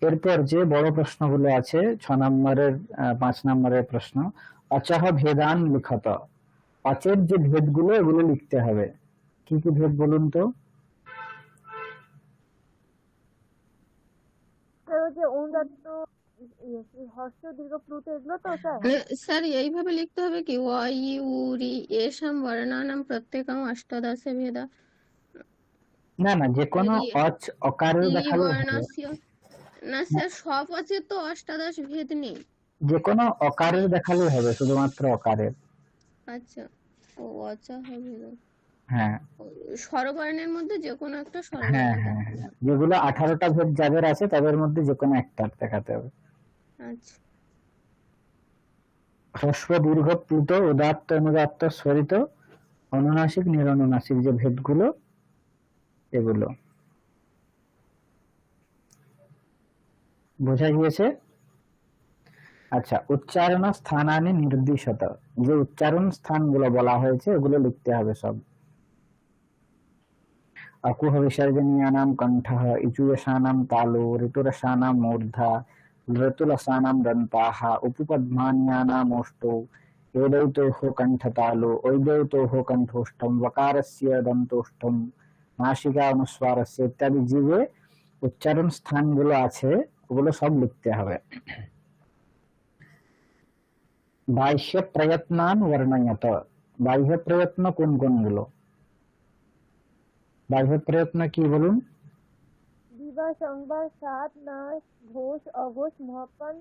Speaker 1: এরপর যে বড় প্রশ্নগুলো আছে 6 নম্বরের 5 নম্বরের প্রশ্ন, অচহ ভেদান লিখত। অচের যে ভেদগুলো এগুলো লিখতে হবে। কি কি ভেদ বলুন তো?
Speaker 4: যে অনুদাত্ত হর্ষ দীর্ঘ প্লুতে এগুলো তো স্যার?
Speaker 3: স্যার এইভাবে লিখতে হবে কি উরি এসাম বর্ণানাম প্রত্যেকম অষ্টাদশে ভেদা।
Speaker 1: না না, যে কোনো অচ অকারের
Speaker 3: লি
Speaker 1: দেখালে হবে।
Speaker 3: বর্ণস্য, না স্যার সব আছে তো অষ্টাদশ ভেদ নেই।
Speaker 1: যে কোনো অকারের দেখালে হবে, শুধুমাত্র অকারের।
Speaker 3: আচ্ছা, ও আচ্ছা হবে না।
Speaker 1: হ্যাঁ
Speaker 3: স্বরবর্ণের মধ্যে যে কোনো একটা
Speaker 1: হ্যাঁ
Speaker 3: স্বরবর্ণ
Speaker 1: হ্যাঁ
Speaker 3: দেখাতে
Speaker 1: হ্যাঁ,
Speaker 3: হবে।
Speaker 1: যেগুলো 18টা ভেদ যাদের আছে তাদের মধ্যে যে কোনো একটা দেখাতে হবে।
Speaker 3: আচ্ছা,
Speaker 1: হ্রস্ব দীর্ঘ প্লুত উদাত্ত অনুদাত্ত স্বরিত অনুনাসিক নিরনুনাসিক যে ভেদগুলো এগুলো বোঝা গিয়েছে। আচ্ছা, উচ্চারণ স্থানানি নির্দিশত, যে উচ্চারণ স্থানগুলো বলা হয়েছে এগুলো লিখতে হবে সব। अकुह विसर्जनीयानां कण्ठः इचुयशानां तालो ऋतुरसानां मूर्धा ऋतुलसानां दन्ताः उपपद्मान्यानाम् ओष्ठौ एदैतोः कण्ठतालो ऐदैतोः कण्ठोष्ठं वकारस्य दन्तोष्ठं नासिका অনুস্বারस्य ইত্যাদি যে উচ্চারণ স্থানগুলো আছে ওগুলো সব লিখতে হবে। বাহ্য প্রয়ত্নান বর্ণয়ত, বাহ্য প্রয়ত্ন কোন কোনগুলো? বাহ্য প্রয়ত্ন কি বলুন?
Speaker 4: দিবা, সংবার, সাত, নাস, ঘোষ, অঘোষ, মহাপ্রাণ,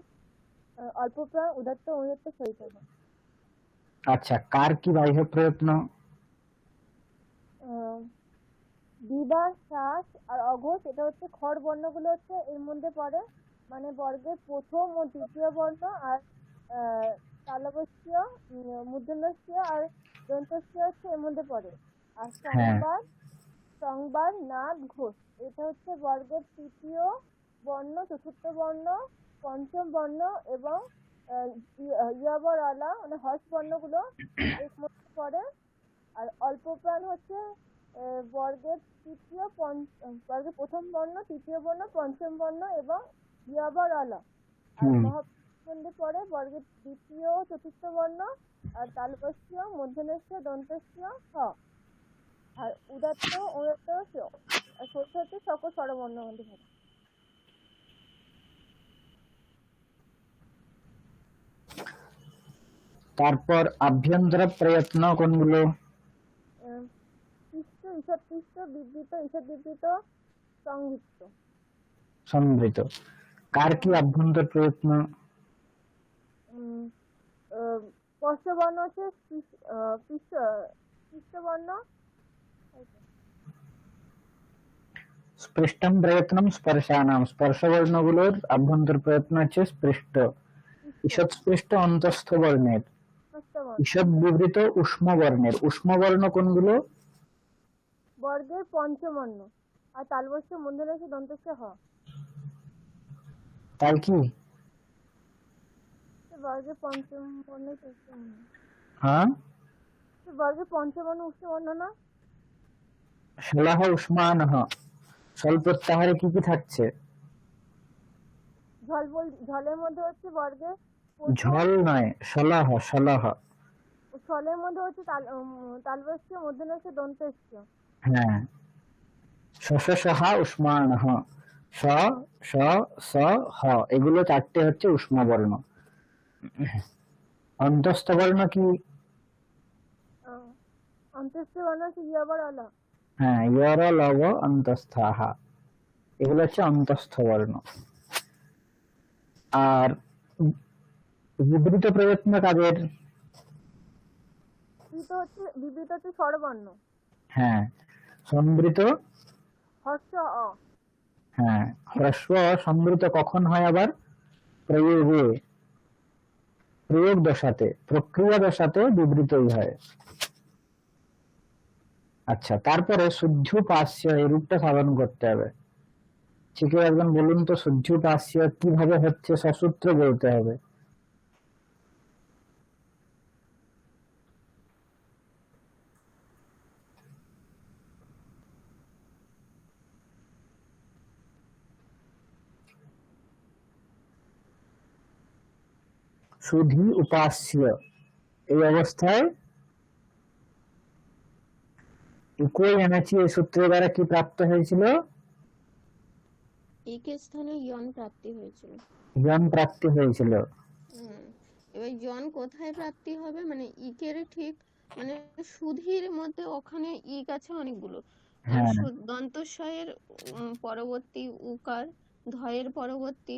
Speaker 4: অল্পপ্রাণ, উদাত্ত, অনুদাত্ত, শৈতব।
Speaker 1: আচ্ছা, কার কি বাহ্য প্রয়ত্ন?
Speaker 4: দিবা, শ্বাস আর অঘোষ, এটা হচ্ছে খড় বর্ণগুলো হচ্ছে এর মধ্যে পড়ে, মানে বর্গের প্রথম ও দ্বিতীয় বর্ণ, আর তালব্য, মূর্ধন্য আর দন্তস্য হচ্ছে এর মধ্যে পড়ে। আর সংবার, সংবার, নাদ, ঘোষ, এটা হচ্ছে বর্গের তৃতীয় বর্ণ, চতুর্থ বর্ণ, পঞ্চম বর্ণ এবং ইয়াবর আলা মানে হর্ষ বর্ণগুলো এর মধ্যে পড়ে। আর অল্পপ্রাণ হচ্ছে বর্গের বর্গের প্রথম বর্ণ, তৃতীয় বর্ণ, পঞ্চম বর্ণ এবং ইয়াবর আলা। আর মহাপ্রাণে পড়ে বর্গের দ্বিতীয়, চতুর্থ বর্ণ, আর তালব্য, মূর্ধন্য, দন্তস্য, হ। আর উদাত্ত, অনুদাত্ত, স। আর ষষ্ঠ হচ্ছে সকল স্বরবর্ণ মধ্যে পড়ে।
Speaker 1: তারপর আভ্যন্তর প্রয়ত্ন কোনগুলো?
Speaker 4: পৃষ্ঠ, ঈষৎ পৃষ্ঠ, বিবৃত, ঈষৎ বিবৃত, সংবৃত্ত।
Speaker 1: সংবৃত। কার কি আভ্যন্তর প্রয়ত্ন?
Speaker 4: স্পর্শ বর্ণ হচ্ছে পৃষ্ঠ বর্ণ।
Speaker 1: স্পৃষ্টম প্রয়ত্নম স্পর্শানাম, স্পর্শ বর্ণগুলোর আভ্যন্তর প্রয়ত্ন হচ্ছে স্পৃষ্ট। ঈষৎ স্পৃষ্ট অন্তস্থ বর্ণের, ঈষৎ বিবৃত উষ্ম বর্ণের। উষ্ম বর্ণ কোনগুলো?
Speaker 4: বর্গের পঞ্চম বর্ণ, আর তালব্য, মূর্ধন্য, দন্তস্য, হ।
Speaker 1: তাই কি?
Speaker 4: বর্গের পঞ্চম বর্ণ,
Speaker 1: হ্যাঁ,
Speaker 4: বর্গের পঞ্চম বর্ণ উষ্ণ বর্ণ না?
Speaker 1: শলাহ উষ্মানহ। স্বল প্রত্যাহারে কি কি থাকছে?
Speaker 4: ঝলের মধ্যে হচ্ছে বর্গের
Speaker 1: ঝল নয়, শলাহ, শলাহ।
Speaker 4: ছলের মধ্যে হচ্ছে তালব্য, মূর্ধন্য, দন্তস্য।
Speaker 1: হ্যাঁ, শশসহা উষ্মানহ, স, স, স, হ, এগুলো চারটে হচ্ছে উষ্ম বর্ণ। অন্তস্থ বর্ণ কি?
Speaker 4: অন্তস্থ বর্ণ হচ্ছে ইয়াবর আলা।
Speaker 1: হ্যাঁ, ইয়র, লব, অন্তস্থাহা, এগুলো হচ্ছে অন্তস্থ বর্ণ। আর বিবৃত প্রয়ত্ন কাদের?
Speaker 4: বিবৃত হচ্ছে স্বরবর্ণ।
Speaker 1: হ্যাঁ, সম্বৃত,
Speaker 4: হর্ষ, অ।
Speaker 1: হ্যাঁ, হ্রস্ব সম্বৃত কখন হয় আবার? প্রয়োগে, প্রয়োগ দশাতে, প্রক্রিয়া দশাতে বিবৃতই হয়। আচ্ছা, তারপরে শুদ্ধ পাস্য, এই রূপটা সাধন করতে হবে। ঠিক একজন বলুন তো, শুদ্ধ পাস্য কিভাবে হচ্ছে? সসূত্র বলতে হবে। শুধি উপাস্য, এই অবস্থায় ইকুয়াল এনেছি। এই সূত্রের দ্বারা কি প্রাপ্ত হয়েছিল?
Speaker 3: ইকের স্থানে ইয়ন প্রাপ্তি হয়েছিল।
Speaker 1: জন প্রাপ্তি হয়েছিল।
Speaker 3: এবার জন কোথায় প্রাপ্তি হবে? মানে ইকের ঠিক মানে সুধির মধ্যে ওখানে ইক আছে অনেকগুলো।
Speaker 1: হ্যাঁ,
Speaker 3: দন্তস্বয়ের পরবর্তী উকার, ধয়ের পরবর্তী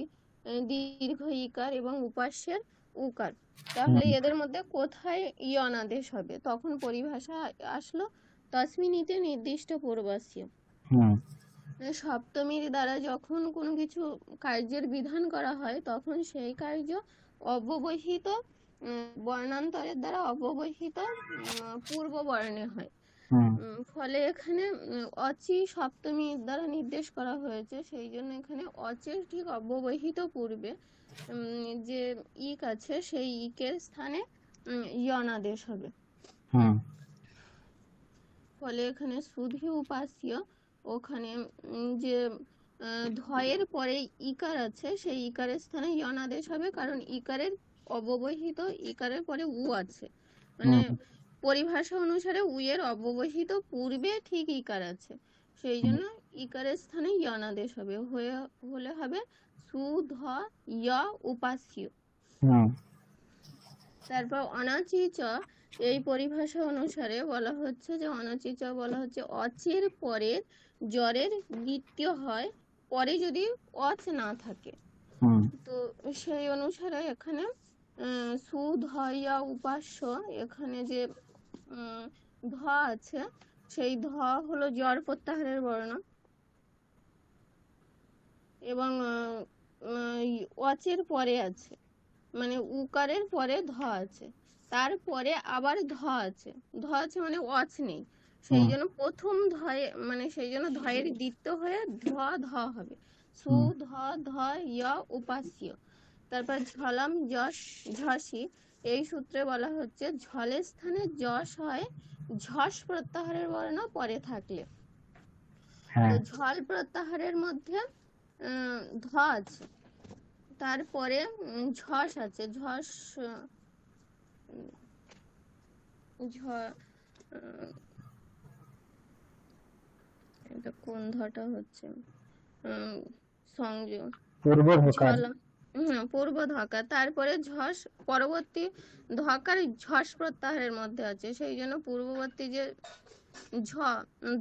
Speaker 3: দীর্ঘ ইকার এবং উপাস্যের উকার। তাহলে এদের মধ্যে কোথায় ইয়ন আদেশ হবে? তখন পরিভাষা আসলো তসমিনিতে নির্দিষ্ট পূর্বাস্য। সপ্তমীর দ্বারা যখন কোনো কিছু কার্যের বিধান করা হয় তখন সেই কার্য অব্যবহিত বর্ণান্তরের দ্বারা অব্যবহিত পূর্ব বর্ণে হয়। ফলে এখানে অচি সপ্তমীর দ্বারা নির্দেশ করা হয়েছে, সেই জন্য এখানে অচের ঠিক অব্যবহিত পূর্বে যে ইক আছে সেই ইকের স্থানে ইয়ন আদেশ হবে। ফলে এখানে শুধু উপাস্য ওখানে যে ধয়ের পরে ইকার আছে, সেই ইকারের স্থানে ইয়নাদেশ হবে, কারণ ইকারের অব্যবহিত ইকারের পরে উ আছে, মানে
Speaker 1: হুম
Speaker 3: পরিভাষা অনুসারে উ এর অব্যবহিত পূর্বে ঠিক ইকার আছে, সেই
Speaker 1: হুম
Speaker 3: জন্য ইকারের স্থানে ইয়নাদেশ হবে, হলে হবে সু ধ য় উপাস্য।
Speaker 1: হুম
Speaker 3: তারপর অনাচিচ, এই পরিভাষা অনুসারে বলা হচ্ছে যে অনাচিচ বলা হচ্ছে অচের পরে জ্বরের দ্বিতীয় হয়, পরে যদি অচ না থাকে।
Speaker 1: হুম
Speaker 3: তো সেই অনুসারে এখানে সু ধ ইয়া উপাস্য, এখানে যে উম, ধ আছে, সেই ধ হলো জ্বর প্রত্যাহারের বর্ণ, এবং অচের পরে আছে, মানে উকারের পরে ধ আছে, তারপরে আবার ধ আছে, ধ আছে মানে অচ নেই, সেই
Speaker 1: হুম
Speaker 3: জন্য প্রথম ধয়ে, মানে সেই জন্য ধয়ের দ্বিতীয় হয়ে ধ হবে, সু
Speaker 1: হুম
Speaker 3: ধ ধ য় উপাস্য। তারপর ঝলাম যশ ঝসি, এই সূত্রে বলা হচ্ছে ঝলের স্থানে যশ হয় ঝস প্রত্যাহারের বর্ণ পরে থাকলে। তো
Speaker 1: হ্যাঁ
Speaker 3: ঝল প্রত্যাহারের মধ্যে ধ আছে, তারপরে ঝস আছে, ঝস ঝ আহ, এটা কোন ধটা হচ্ছে সংযোগ
Speaker 1: পূর্ব ঢোকার।
Speaker 3: ঝল, পূর্ব ধকা, তারপরে ঝস পরবর্তী ধকার ঝস প্রত্যাহারের মধ্যে আছে, সেই জন্য পূর্ববর্তী যে ঝ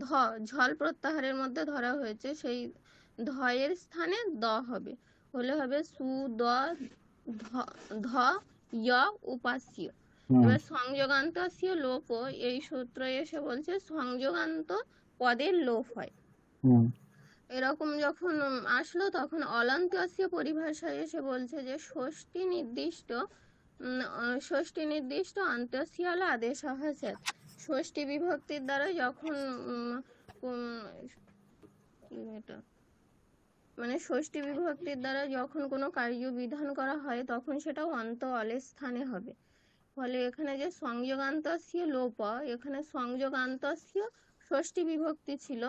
Speaker 3: ধ ঝল প্রত্যাহারের মধ্যে ধরা হয়েছে, সেই ধয়ের স্থানে দ হবে, হলে হবে সু দ ধ ধ য় উপাস্য।
Speaker 1: হুম
Speaker 3: এবার সংযোগান্তস্য লোপ, এই সূত্র এসে বলছে সংযোগান্ত পদের লোপ হয়।
Speaker 1: হুম
Speaker 3: এরকম যখন আসলো, তখন অলান্ত্যস্য পরিভাষায় এসে বলছে যে ষষ্ঠী নির্দিষ্ট অন্ত্যস্য হলো আদেশ স্যাৎ। ষষ্ঠী বিভক্তির দ্বারা যখন কি এটা, মানে ষষ্ঠী বিভক্তির দ্বারা যখন কোনো কার্য বিধান করা হয়, তখন সেটা অন্ত অলের স্থানে হবে। ফলে এখানে যে সংযোগান্তস্য লোপ, এখানে সংযোগান্তস্য ষষ্ঠী বিভক্তি ছিল,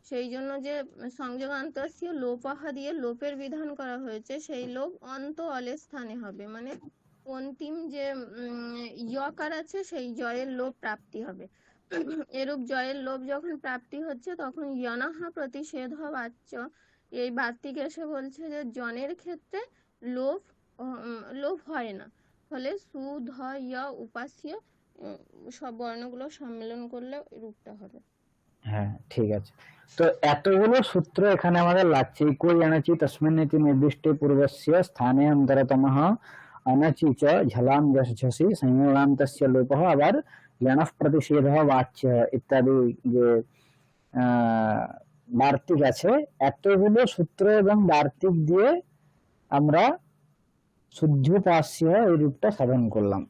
Speaker 3: সেই জন্য যে সংযোগান্তস্য লোপাহা দিয়ে লোপের বিধান করা হয়েছে, সেই লোপ অন্ত অলের স্থানে হবে, মানে অন্তিম যে ইয়কার আছে সেই জয়ের লোপ প্রাপ্তি হবে। এরূপ জয়ের লোপ যখন প্রাপ্তি হচ্ছে, তখন ইয়নাহা প্রতিষেধ বাচ্য, এই বার্তিক এসে বলছে যে জনের ক্ষেত্রে লোভ লোভ হয় না, ফলে সু ধ য় উপাস্য সব বর্ণগুলো সম্মেলন করলে রূপটা হবে।
Speaker 1: হ্যাঁ ঠিক আছে। তো এতগুলো সূত্র এখানে আমাদের লাগছে। কই আনাচি তস্মিন ইতি নির্দিষ্টে পূর্বস্য স্থানে অন্তরতমঃ অনাচি চ ঝলাম যশ ঝসি সংযোগান্তস্য লোপঃ, আবার লেণঃ প্রতিষেধঃ বাচ্য ইত্যাদি যে বার্তিক আছে, এতগুলো সূত্র এবং বার্তিক দিয়ে আমরা শুদ্ধোপাস্য এই রূপটা সাধন করলাম।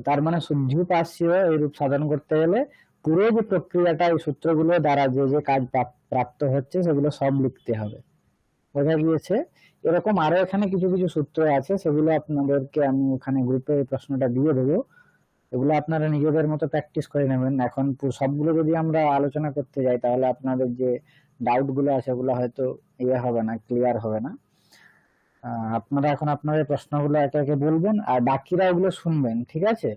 Speaker 1: তার মানে শুদ্ধোপাস্য এই রূপ সাধন করতে গেলে পুরো যে প্রক্রিয়াটা এই সূত্রগুলো দ্বারা যে যে কাজ প্রাপ্ত হচ্ছে সেগুলো সব লিখতে হবে। বোঝা গিয়েছে? এরকম আরো এখানে কিছু কিছু সূত্র আছে, সেগুলো আপনাদেরকে আমি ওখানে গ্রুপে এই প্রশ্নটা দিয়ে দেবো। এগুলো আপনারা নিজেদের মতো প্র্যাকটিস করে নেবেন। এখন সবগুলো যদি আমরা আলোচনা করতে যাই, তাহলে আপনাদের যে ডাউট গুলো আছে ওগুলো হয়তো হবে না, ক্লিয়ার হবে না। আপনারা এখন আপনাদের প্রশ্নগুলো একে একে বলবেন, আর বাকিরা ওগুলো শুনবেন, ঠিক আছে?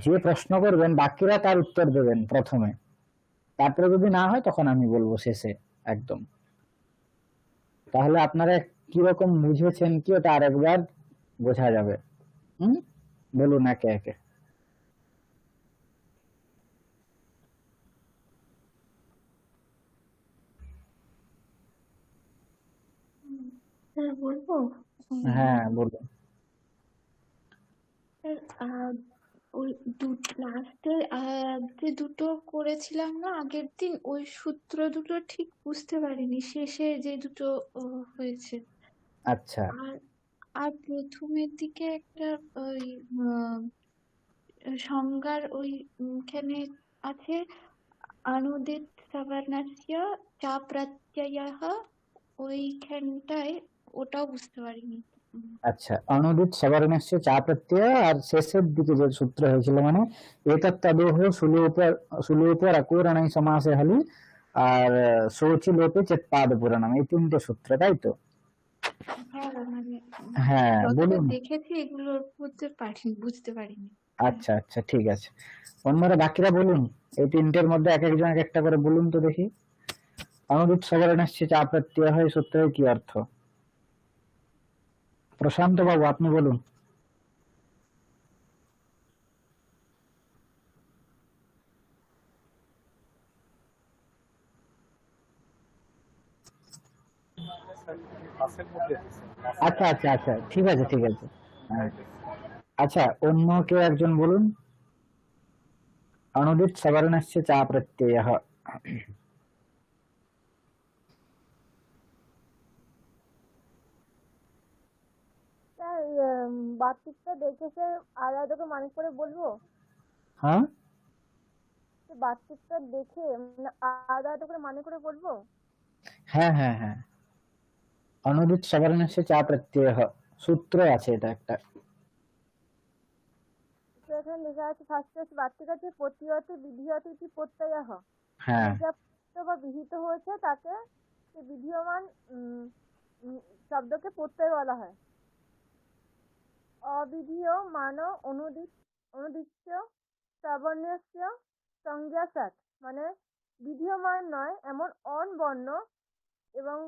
Speaker 1: যে প্রশ্ন করবেন বাকিরা তার উত্তর দেবেন প্রথমে, তারপরে যদি না হয় তখন আমি বলবো শেষে একদম। তাহলে আপনারা কিরকম বুঝেছেন কি ওটা আরেকবার বোঝা যাবে। বলুন একে একে।
Speaker 2: স্যার বলবো?
Speaker 1: হ্যাঁ বলুন।
Speaker 2: স্যার ওই লাস্টে যে দুটো করেছিলাম না আগের দিন, ওই সূত্র দুটো ঠিক বুঝতে পারিনি, শেষে যে দুটো হয়েছে।
Speaker 1: আচ্ছা
Speaker 2: আর আর প্রথমের দিকে একটা ওই সংজ্ঞার ওইখানে আছে অনুদিত সবর্ণস্য চা প্রত্যয়ঃ, ওইখানটায় ওটাও বুঝতে পারিনি।
Speaker 1: আচ্ছা, অনুদিত সবর্ণস্য চা প্রত্যয়, আর শেষের দিকে যে সূত্র হয়েছিল মানে এতত্তদোহ সুলোপর অকুরণাই সমাসে হলি, আর শৌচি লোপে চেত্তাদ পুরাণম, এই তিনটে সূত্র, তাই তো?
Speaker 2: হ্যাঁ মানে
Speaker 1: হ্যাঁ,
Speaker 2: যতটা
Speaker 1: বলুন।
Speaker 2: দেখেছি এগুলোর বুঝতে পারিনি।
Speaker 1: আচ্ছা আচ্ছা, ঠিক আছে। অন্যরা বাকিরা বলুন, এই তিনটের মধ্যে এক একজন এক একটা করে বলুন তো দেখি। অনুদিত সবর্ণস্য চা প্রত্যয় হয় সূত্রের কি অর্থ? প্রশান্ত বাবু, আপনি বলুন। আচ্ছা আচ্ছা আচ্ছা, ঠিক আছে ঠিক আছে। হ্যাঁ। আচ্ছা, অন্য কেউ একজন বলুন। অনুদিত সবর্ণস্য চা প্রত্যয়।
Speaker 4: স্যার বার্তিকটা দেখে স্যার আলাদাকে মানে করে বলবো?
Speaker 1: হ্যাঁ
Speaker 4: বার্তিকটা দেখে আলাদা করে মানে করে বলবো?
Speaker 1: হ্যাঁ হ্যাঁ হ্যাঁ, অনুদিত সবর্ণস্য চা প্রত্যয় সূত্র আছে এটা একটা।
Speaker 4: তো এখানে লেখা আছে ফার্স্টে আছে বার্তিক আছে প্রতিহতে বিধিহতে ইতি প্রত্যয়ঃ।
Speaker 1: হ্যাঁ
Speaker 4: যে যা প্রত্যয় বা বিহিত হয়েছে তাকে সে বিধীয়মান শব্দকে প্রত্যয় বলা হয়। অবিধীয়মান অনুদিচ্য শ্রবণস্য সংজ্ঞাসাৎ, মানে বিধীয়মান নয় এমন অন বর্ণ এবং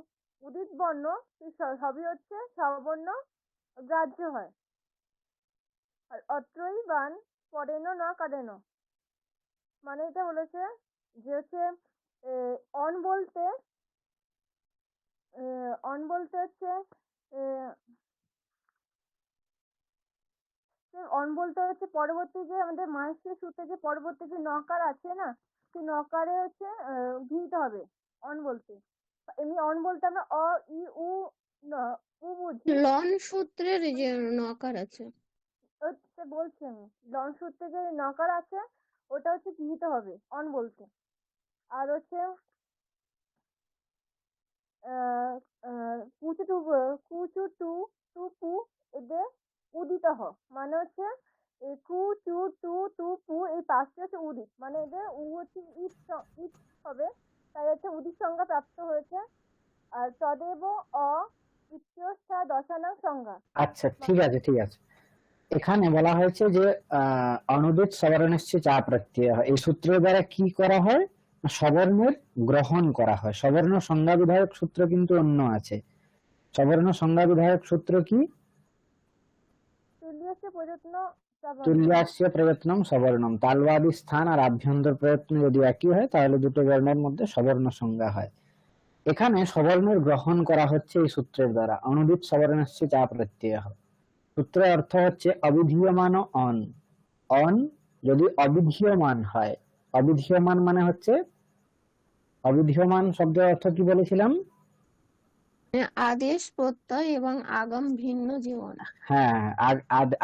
Speaker 4: উদিত বর্ণ সবই হচ্ছে সবর্ণ গ্রাহ্য হয়। আর অত্রই বান পড়েন না কাটেন, মানে এটা বলেছে যে হচ্ছে অন বলতে হচ্ছে অন বলতে হচ্ছে পরবর্তী যে আমাদের মাহেশ্বরী সূত্রে যে পরবর্তী যে নকার আছে না, সেই নকারে হচ্ছে গৃহীত হবে অন বলতে। এমনি অন বলতে আমরা অ ই উ উ বুঝি।
Speaker 3: লন সূত্রের যে নকার আছে,
Speaker 4: হচ্ছে বলছি আমি, লন সূত্রে যে নকার আছে ওটা হচ্ছে গৃহীত হবে অন বলতে। আর হচ্ছে কুচু টু টু পু এদের উদিত হ, মানে হচ্ছে কু চু টু টু পু এই পাঁচটি হচ্ছে উদিত, মানে এদের উ হচ্ছে ইট হবে, তাই হচ্ছে উদিত সংজ্ঞা প্রাপ্ত হয়েছে। আর তদেব অ ইত্যষ্ঠা দশানাং সংজ্ঞা।
Speaker 1: আচ্ছা, ঠিক আছে ঠিক আছে। এখানে বলা হয়েছে যে অনুদিত সবর্ণস্য চা প্রত্যয়, এই সূত্রের দ্বারা কি করা হয়? সবর্ণের গ্রহণ করা হয়। সবর্ণ সংজ্ঞা বিধায়ক সূত্র কিন্তু অন্য আছে। সবর্ণ সংজ্ঞা বিধায়ক সূত্র কি?
Speaker 4: তুল্যস্য প্রযত্ন প্রাবণ্য।
Speaker 1: তুল্যাস্য প্রয়ত্নম সবর্ণম, তালবাদী স্থান আর আভ্যন্তর প্রয়ত্ন যদি একই হয় তাহলে দুটো বর্ণের মধ্যে সবর্ণ সংজ্ঞা হয়। এখানে সবর্ণের গ্রহণ করা হচ্ছে এই সূত্রের দ্বারা। অনুদিত সবর্ণস্য চা প্রত্যয়, সূত্রের অর্থ হচ্ছে অবিধীয়মান অন। অন যদি অবিধীয়মান হয়, অবিধীয়মান মানে হচ্ছে, অবিধীয়মান শব্দের অর্থ কি বলেছিলাম?
Speaker 3: আদেশ প্রত্যয় এবং আগম ভিন্ন জীবন।
Speaker 1: হ্যাঁ,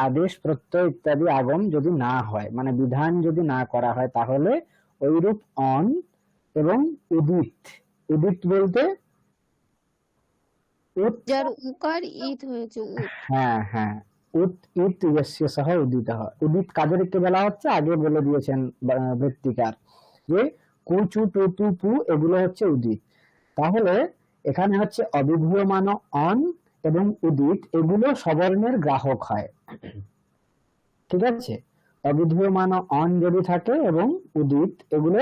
Speaker 1: আদেশ প্রত্যয় ইত্যাদি আগম যদি না হয়, মানে বিধান যদি না করা হয়, তাহলে ওইরূপ অন এবং উদিত। উদিত বলতে উত,
Speaker 3: যার উকার ইত হয়েছে
Speaker 1: হ্যাঁ হ্যাঁ, উত ইত ইয়স্য সহ উদিত হয়। উদিত কাদেরকে বলা হচ্ছে আগে বলে দিয়েছেন বৃত্তিকার, যে কুচু টু টু পু এগুলো হচ্ছে উদিত। তাহলে এখানে হচ্ছে অবিধীয়মান অন এবং উদিত এগুলো সবর্ণের গ্রাহক হয়। ঠিক আছে, অবিধীয়মান অন যদি থাকে এবং উদিত এগুলো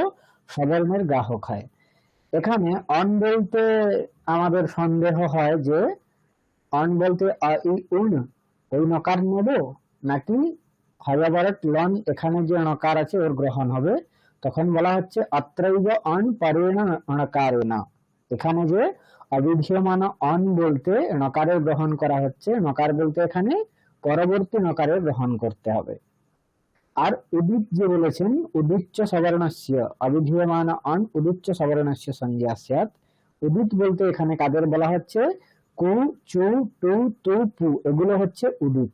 Speaker 1: সবর্ণের গ্রাহক হয়। এখানে অন বলতে আমাদের সন্দেহ হয় যে অন বলতে ওই নকার নেব, নাকি হয়বরত লন এখানে যে নকার আছে ওর গ্রহণ হবে। তখন বলা হচ্ছে অত্রৈব অন পরেণ নকারেণ, এখানে যে অবিধীয়মান অন বলতে নকারের গ্রহণ করা হচ্ছে, নকার বলতে এখানে পরবর্তী নকারের গ্রহণ করতে হবে। আর উদিত যে বলেছেন উদিচ্চ সবর্ণস্য, অবিধীয়মান অন উদিচ্চ সবর্ণস্য সংজ্ঞা স্যাৎ, উদিত বলতে এখানে কাদের বলা হচ্ছে? কু চু টু তু পু এগুলো হচ্ছে উদিত।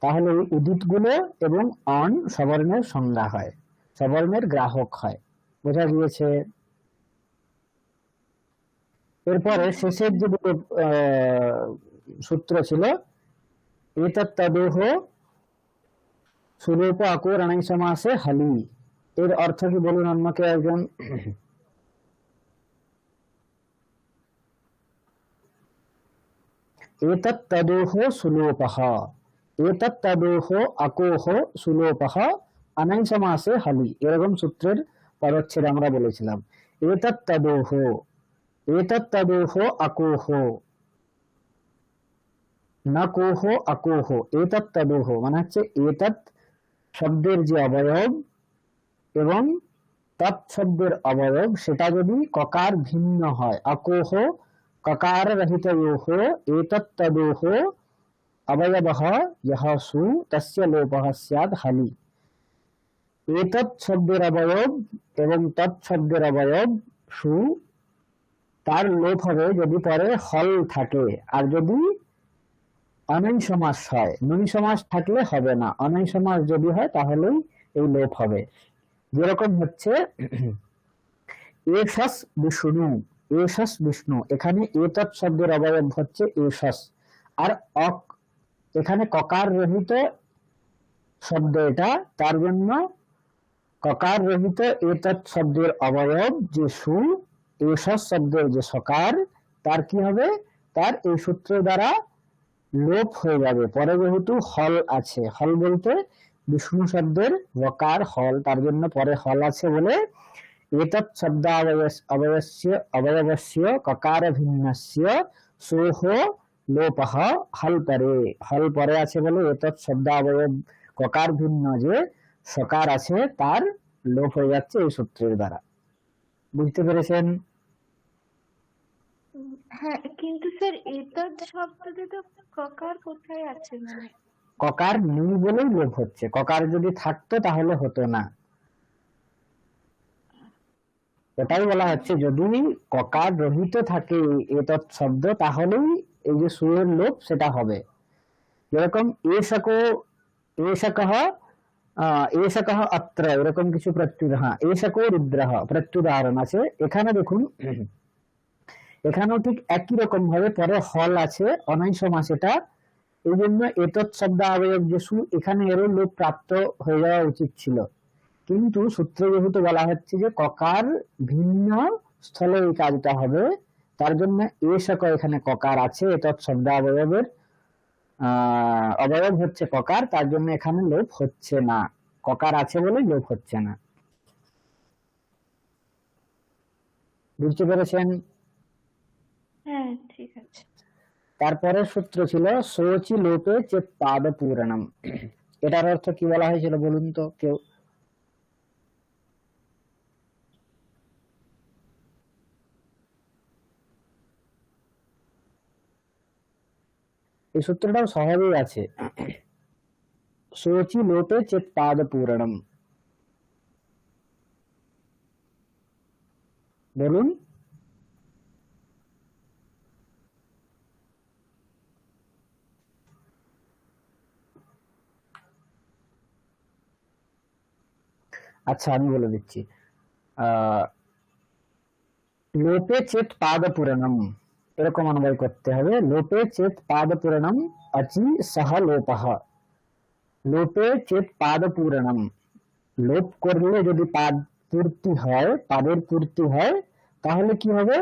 Speaker 1: তাহলে এই উদিত গুলো এবং অন সবর্ণের সংজ্ঞা হয়, সবর্ণের গ্রাহক হয়। বোঝা গিয়েছে? এরপরে শেষের যে দুটো সূত্র ছিল, এতৎ তদোহ সুলোপ আকো রানাই সমাসে হালি, এর অর্থ কি বলুন অন্য কেউ একজন? এতৎ তদোহ সুলোপঃ, এতৎ তদোহ আকোহ সুলোপঃ অনাই সমাসে হালি, এরকম সূত্রের পদচ্ছেদ আমরা বলেছিলাম। এতৎ তদোহ, এতৎ তদোহ আকোহ, না কোহ আকোহ, এতৎ তদোহ মানে হচ্ছে এতৎ শব্দের যে অবয়ব এবং তৎ শব্দের অবয়ব সেটা যদি ককার ভিন্ন হয়, আকোহ ককার রহিত যোহ এতৎ তদোহ অবয়বঃ যহ সু তস্য লোপঃ স্যাৎ হালি। এতৎ শব্দের অবয়ব এবং তৎ শব্দের অবয়ব সু, তার লোপ হবে যদি পরে হল থাকে, আর যদি অনয় সমাস হয়, নুন সমাস থাকলে হবে না, অনয় সমাস যদি হয় তাহলেই এই লোপ হবে। যেরকম হচ্ছে এষস বিষ্ণু, এষস বিষ্ণু, এখানে এতৎ শব্দের অবয়ব হচ্ছে এষস, আর এখানে ককার রহিত শব্দ এটা, তার জন্য ককার রহিত এতৎ শব্দের অবয়ব যে সু, এষস শব্দের যে সকার, তার কি হবে, তার এই সূত্র দ্বারা লোপ হয়ে যাবে। পরে যেহেতু হল আছে, হল বলতে বিষ্ণু শব্দের বকার হল, তার জন্য পরে হল আছে বলে এতৎ শব্দ অবয়বস্য ককার ভিন্নস্য সোহ লোপঃ হল পরে, হল পরে আছে বলে এতৎ শব্দ অবয়ব ককার ভিন্ন যে সকার আছে তার লোপ হয়ে যাচ্ছে এই সূত্রের দ্বারা। বুঝতে পেরেছেন?
Speaker 2: হ্যাঁ, কিন্তু স্যার এতৎ শব্দতে তো ককার কোথায় আছে? মানে
Speaker 1: ককার নেই বলেই লোপ হচ্ছে, ককার যদি থাকতো তাহলে হতো না। এটাই বলা হচ্ছে যদি ককার রহিত থাকে এতৎ শব্দ তাহলেই এই যে সুয়ের লোপ সেটা হবে। যেরকম এষকো, এষকঃ, এষকঃ অত্র, এরকম কিছু প্রত্যুত, হ্যাঁ এষকো রুদ্রঃ প্রত্যুদাহরণ আছে। এখানে দেখুন, এখানেও ঠিক একই রকম ভাবে পরে হল আছে, অনয় সমাস এটা, এই জন্য এতৎ শব্দ অবয়ব যে সু, এখানে এরও লোপ প্রাপ্ত হয়ে যাওয়া উচিত ছিল, কিন্তু সূত্রে যেহেতু বলা হচ্ছে যে ককার ভিন্ন স্থলে এই কাজটা হবে, তার জন্য এষক এখানে ককার আছে, এতৎ শব্দ অবয়বের অবয়ব হচ্ছে ককার, তার জন্য এখানে লোপ হচ্ছে না, ককার আছে বলে লোপ হচ্ছে না। বুঝতে পেরেছেন?
Speaker 2: হ্যাঁ, ঠিক আছে।
Speaker 1: তারপরে সূত্র ছিল শোচি লোপে চেত পাদ পূরণম, এটার অর্থ কি বলা হয়েছিল বলুন তো কেউ? এই সূত্রটাও সহজেই আছে, শোচি লোপে চেত পাদ পূরণম, বলুন। আচ্ছা আমি বলে দিচ্ছি, লোপে চেত পাদ পূরণম এরকম অন্বয় করতে হবে। লোপে চেত পাদ পূরণম অচি সহ লোপঃ, লোপে চেত পাদ পূরণম, লোপ করলে যদি পাদ পূর্তি হয়, পাদের পূর্তি হয়, তাহলে কি হবে,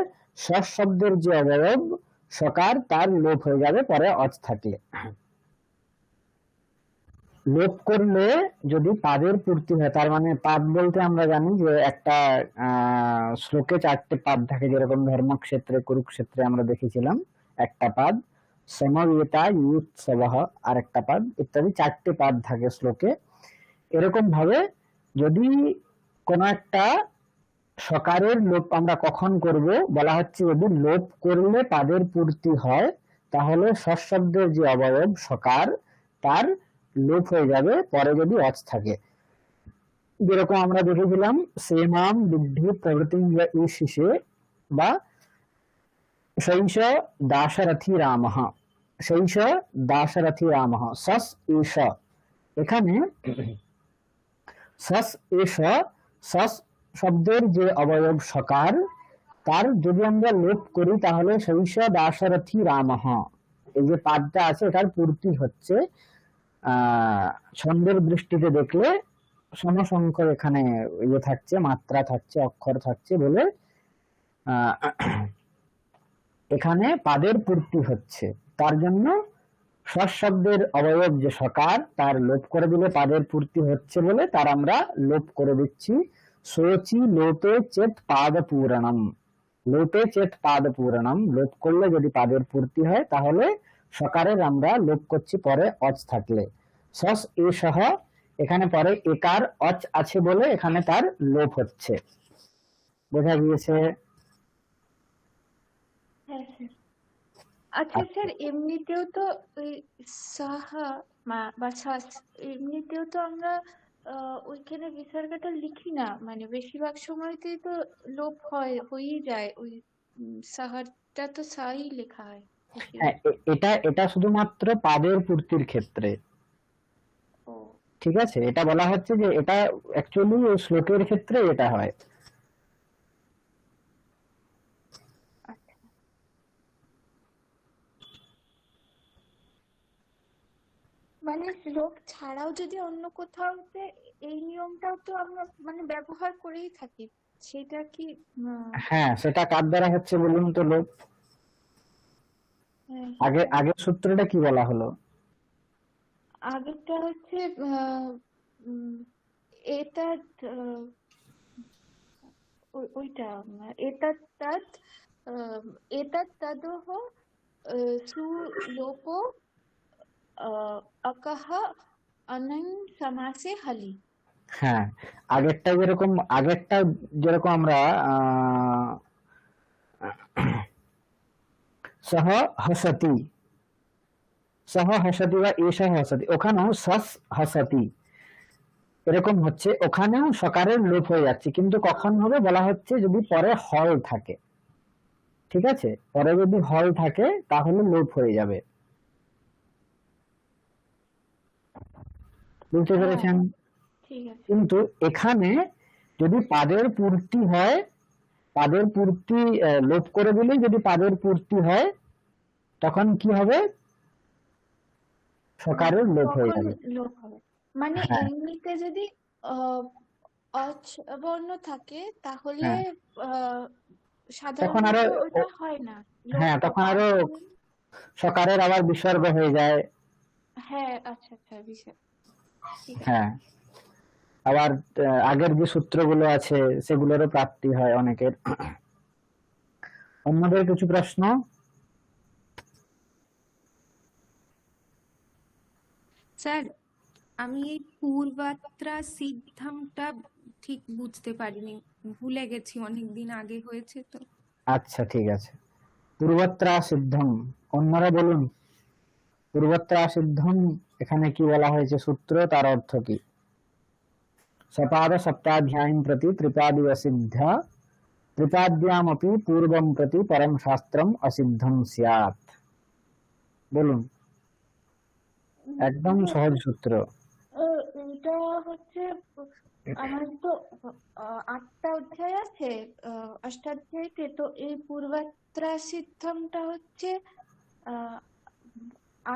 Speaker 1: ষষ্ঠ শব্দের যে অবয়ব সকার তার লোপ হয়ে যাবে পরে অচ থাকলে। লোপ করলে যদি পাদের পূর্তি হয়, তার মানে পাদ বলতে আমরা জানি যে একটা শ্লোকে 4টে পাদ থাকে, যেরকম ধর্মক্ষেত্রে কুরুক্ষেত্রে আমরা দেখেছিলাম একটা পাদ, সমবেতা ইউৎসবঃ আর একটা পাদ, ইত্যাদি 4টে পাদ থাকে শ্লোকে। এরকম ভাবে যদি কোন একটা সকারের লোপ আমরা কখন করব, বলা হচ্ছে যদি লোপ করলে পাদের পূর্তি হয় তাহলে ষষ্ঠ শব্দের যে অবয়ব সকার তার লোপ হয়ে যাবে পরে যদি অচ থাকে। যেরকম আমরা দেখেছিলাম সেমাম বুদ্ধি প্রবৃত্তি ঈশিষে বা শৈশ দাশরথী রামঃ, শৈশ দাশরথী রামঃ সস এষ, এখানে সস এষ, সস শব্দের যে অবয়ব সকার তার যদি আমরা লোপ করি তাহলে শৈশ দাশরথী রামঃ, এই যে পাদটা আছে এটার পূর্তি হচ্ছে ছন্দের দৃষ্টিতে দেখলে সমসংখ্যক এখানে ইয়ে থাকছে, মাত্রা থাকছে, অক্ষর থাকছে বলে আহ, এখানে পাদের পূর্তি হচ্ছে। তার জন্য স্বর শব্দের অবয়ব যে সকার তার লোপ করে দিলে পাদের পূর্তি হচ্ছে বলে তার আমরা লোপ করে দিচ্ছি। সোচি লোপে চেত পাদ পূরণম, লোপে চেত পাদ পূরণম, লোপ করলে যদি পাদের পূর্তি হয় তাহলে সকারের আমরা লোপ করছি পরে অচ থাকলে। সস এ সহ, এখানে পরে একার অচ আছে বলে এখানে তার লোপ হচ্ছে। বোঝা গিয়েছে?
Speaker 2: হ্যাঁ স্যার। আচ্ছা স্যার, এমনিতেও তো ওই সাহা বা সাস, এমনিতেও তো আমরা ওইখানে বিসর্গটা লিখি না, মানে বেশিরভাগ সময়তেই তো লোপ হয়েই যায়, ওই সাহারটা তো সাই লেখা হয়
Speaker 1: হ্যাঁ,
Speaker 2: বেশিরভাগ।
Speaker 1: এটা এটা শুধুমাত্র পাদের পূর্তির ক্ষেত্রে,
Speaker 2: ও
Speaker 1: ঠিক আছে? এটা বলা হচ্ছে যে এটা অ্যাকচুয়ালি ওই শ্লোকের ক্ষেত্রে এটা হয়।
Speaker 2: আচ্ছা। মানে শ্লোক ছাড়াও যদি অন্য কোথাও এই নিয়মটাও তো আমরা মানে ব্যবহার করেই থাকি, সেটা কি
Speaker 1: হ্যাঁ, সেটা কার দ্বারা হচ্ছে বলুন তো লোপ? আগে
Speaker 2: সেটা
Speaker 1: আগের সূত্রটা কি বলা হলো?
Speaker 2: আগেরটা হচ্ছে উম, এটা ওইটা এতৎ এতৎতদোহ সুলোপো অকহ অনং সমাসে হলি।
Speaker 1: হ্যাঁ, আগেরটা যেরকম আমরা সহ হসতি, সহ হসতি বা এসহ হসতি, ওখানেও সস হসতি এরকম হচ্ছে, ওখানেও সকারের লোপ হয়ে যাচ্ছে, কিন্তু কখন হবে বলা হচ্ছে যদি পরে হল থাকে, ঠিক আছে? পরে যদি হল থাকে তাহলে লোপ হয়ে যাবে। বুঝতে
Speaker 2: হ্যাঁ
Speaker 1: পেরেছেন?
Speaker 2: ঠিক আছে।
Speaker 1: কিন্তু এখানে যদি পাদের পূর্তি হয়, পাদের পূর্তি লোপ করে দিলেই যদি পাদের পূর্তি হয় তখন কি হবে? সকারের লোপ হয়ে
Speaker 2: তখন
Speaker 1: যাবে।
Speaker 2: লোপ হবে, মানে
Speaker 1: হ্যাঁ,
Speaker 2: এমনিতে যদি আহ অচ বর্ণ থাকে তাহলে
Speaker 1: হ্যাঁ,
Speaker 2: আহ
Speaker 1: তখন
Speaker 2: সাধারণত
Speaker 1: আরো
Speaker 2: ওটা হয় না, লোপ
Speaker 1: হ্যাঁ, তখন
Speaker 2: আর
Speaker 1: আরো সকারের আবার বিসর্গ হয়ে যায়।
Speaker 2: হ্যাঁ আচ্ছা আচ্ছা বিষয়, ঠিক আছে।
Speaker 1: হ্যাঁ, আবার আগের যে সূত্রগুলো আছে সেগুলোরও প্রাপ্তি হয় অনেকের। অন্যদের কিছু প্রশ্ন?
Speaker 5: স্যার, আমি এই পূর্বাত্রা সিদ্ধান্তটা ঠিক বুঝতে পারিনি, ভুলে গেছি, অনেকদিন আগে হয়েছে তো।
Speaker 1: আচ্ছা, ঠিক আছে। পূর্বত্রা সিদ্ধম, অন্যরা বলুন। পূর্বত্রা সিদ্ধম এখানে কি বলা হয়েছে, সূত্র, তার অর্থ কি? সপাদ সপ্তাধ্যায়ীম প্রতি ত্রিপাদিব সিদ্ধ, ত্রিপাদ্যামপি পূর্বম প্রতি পরম শাস্ত্রম অসিদ্ধম স্যাৎ। বলুন, একদম
Speaker 2: মানে
Speaker 1: সহজ সূত্র।
Speaker 2: এটা হচ্ছে আমার তো 8টা অধ্যায় আছে, অষ্টাধ্যায়ীতে তো এই পূর্বাত্রা সিদ্ধমটা হচ্ছে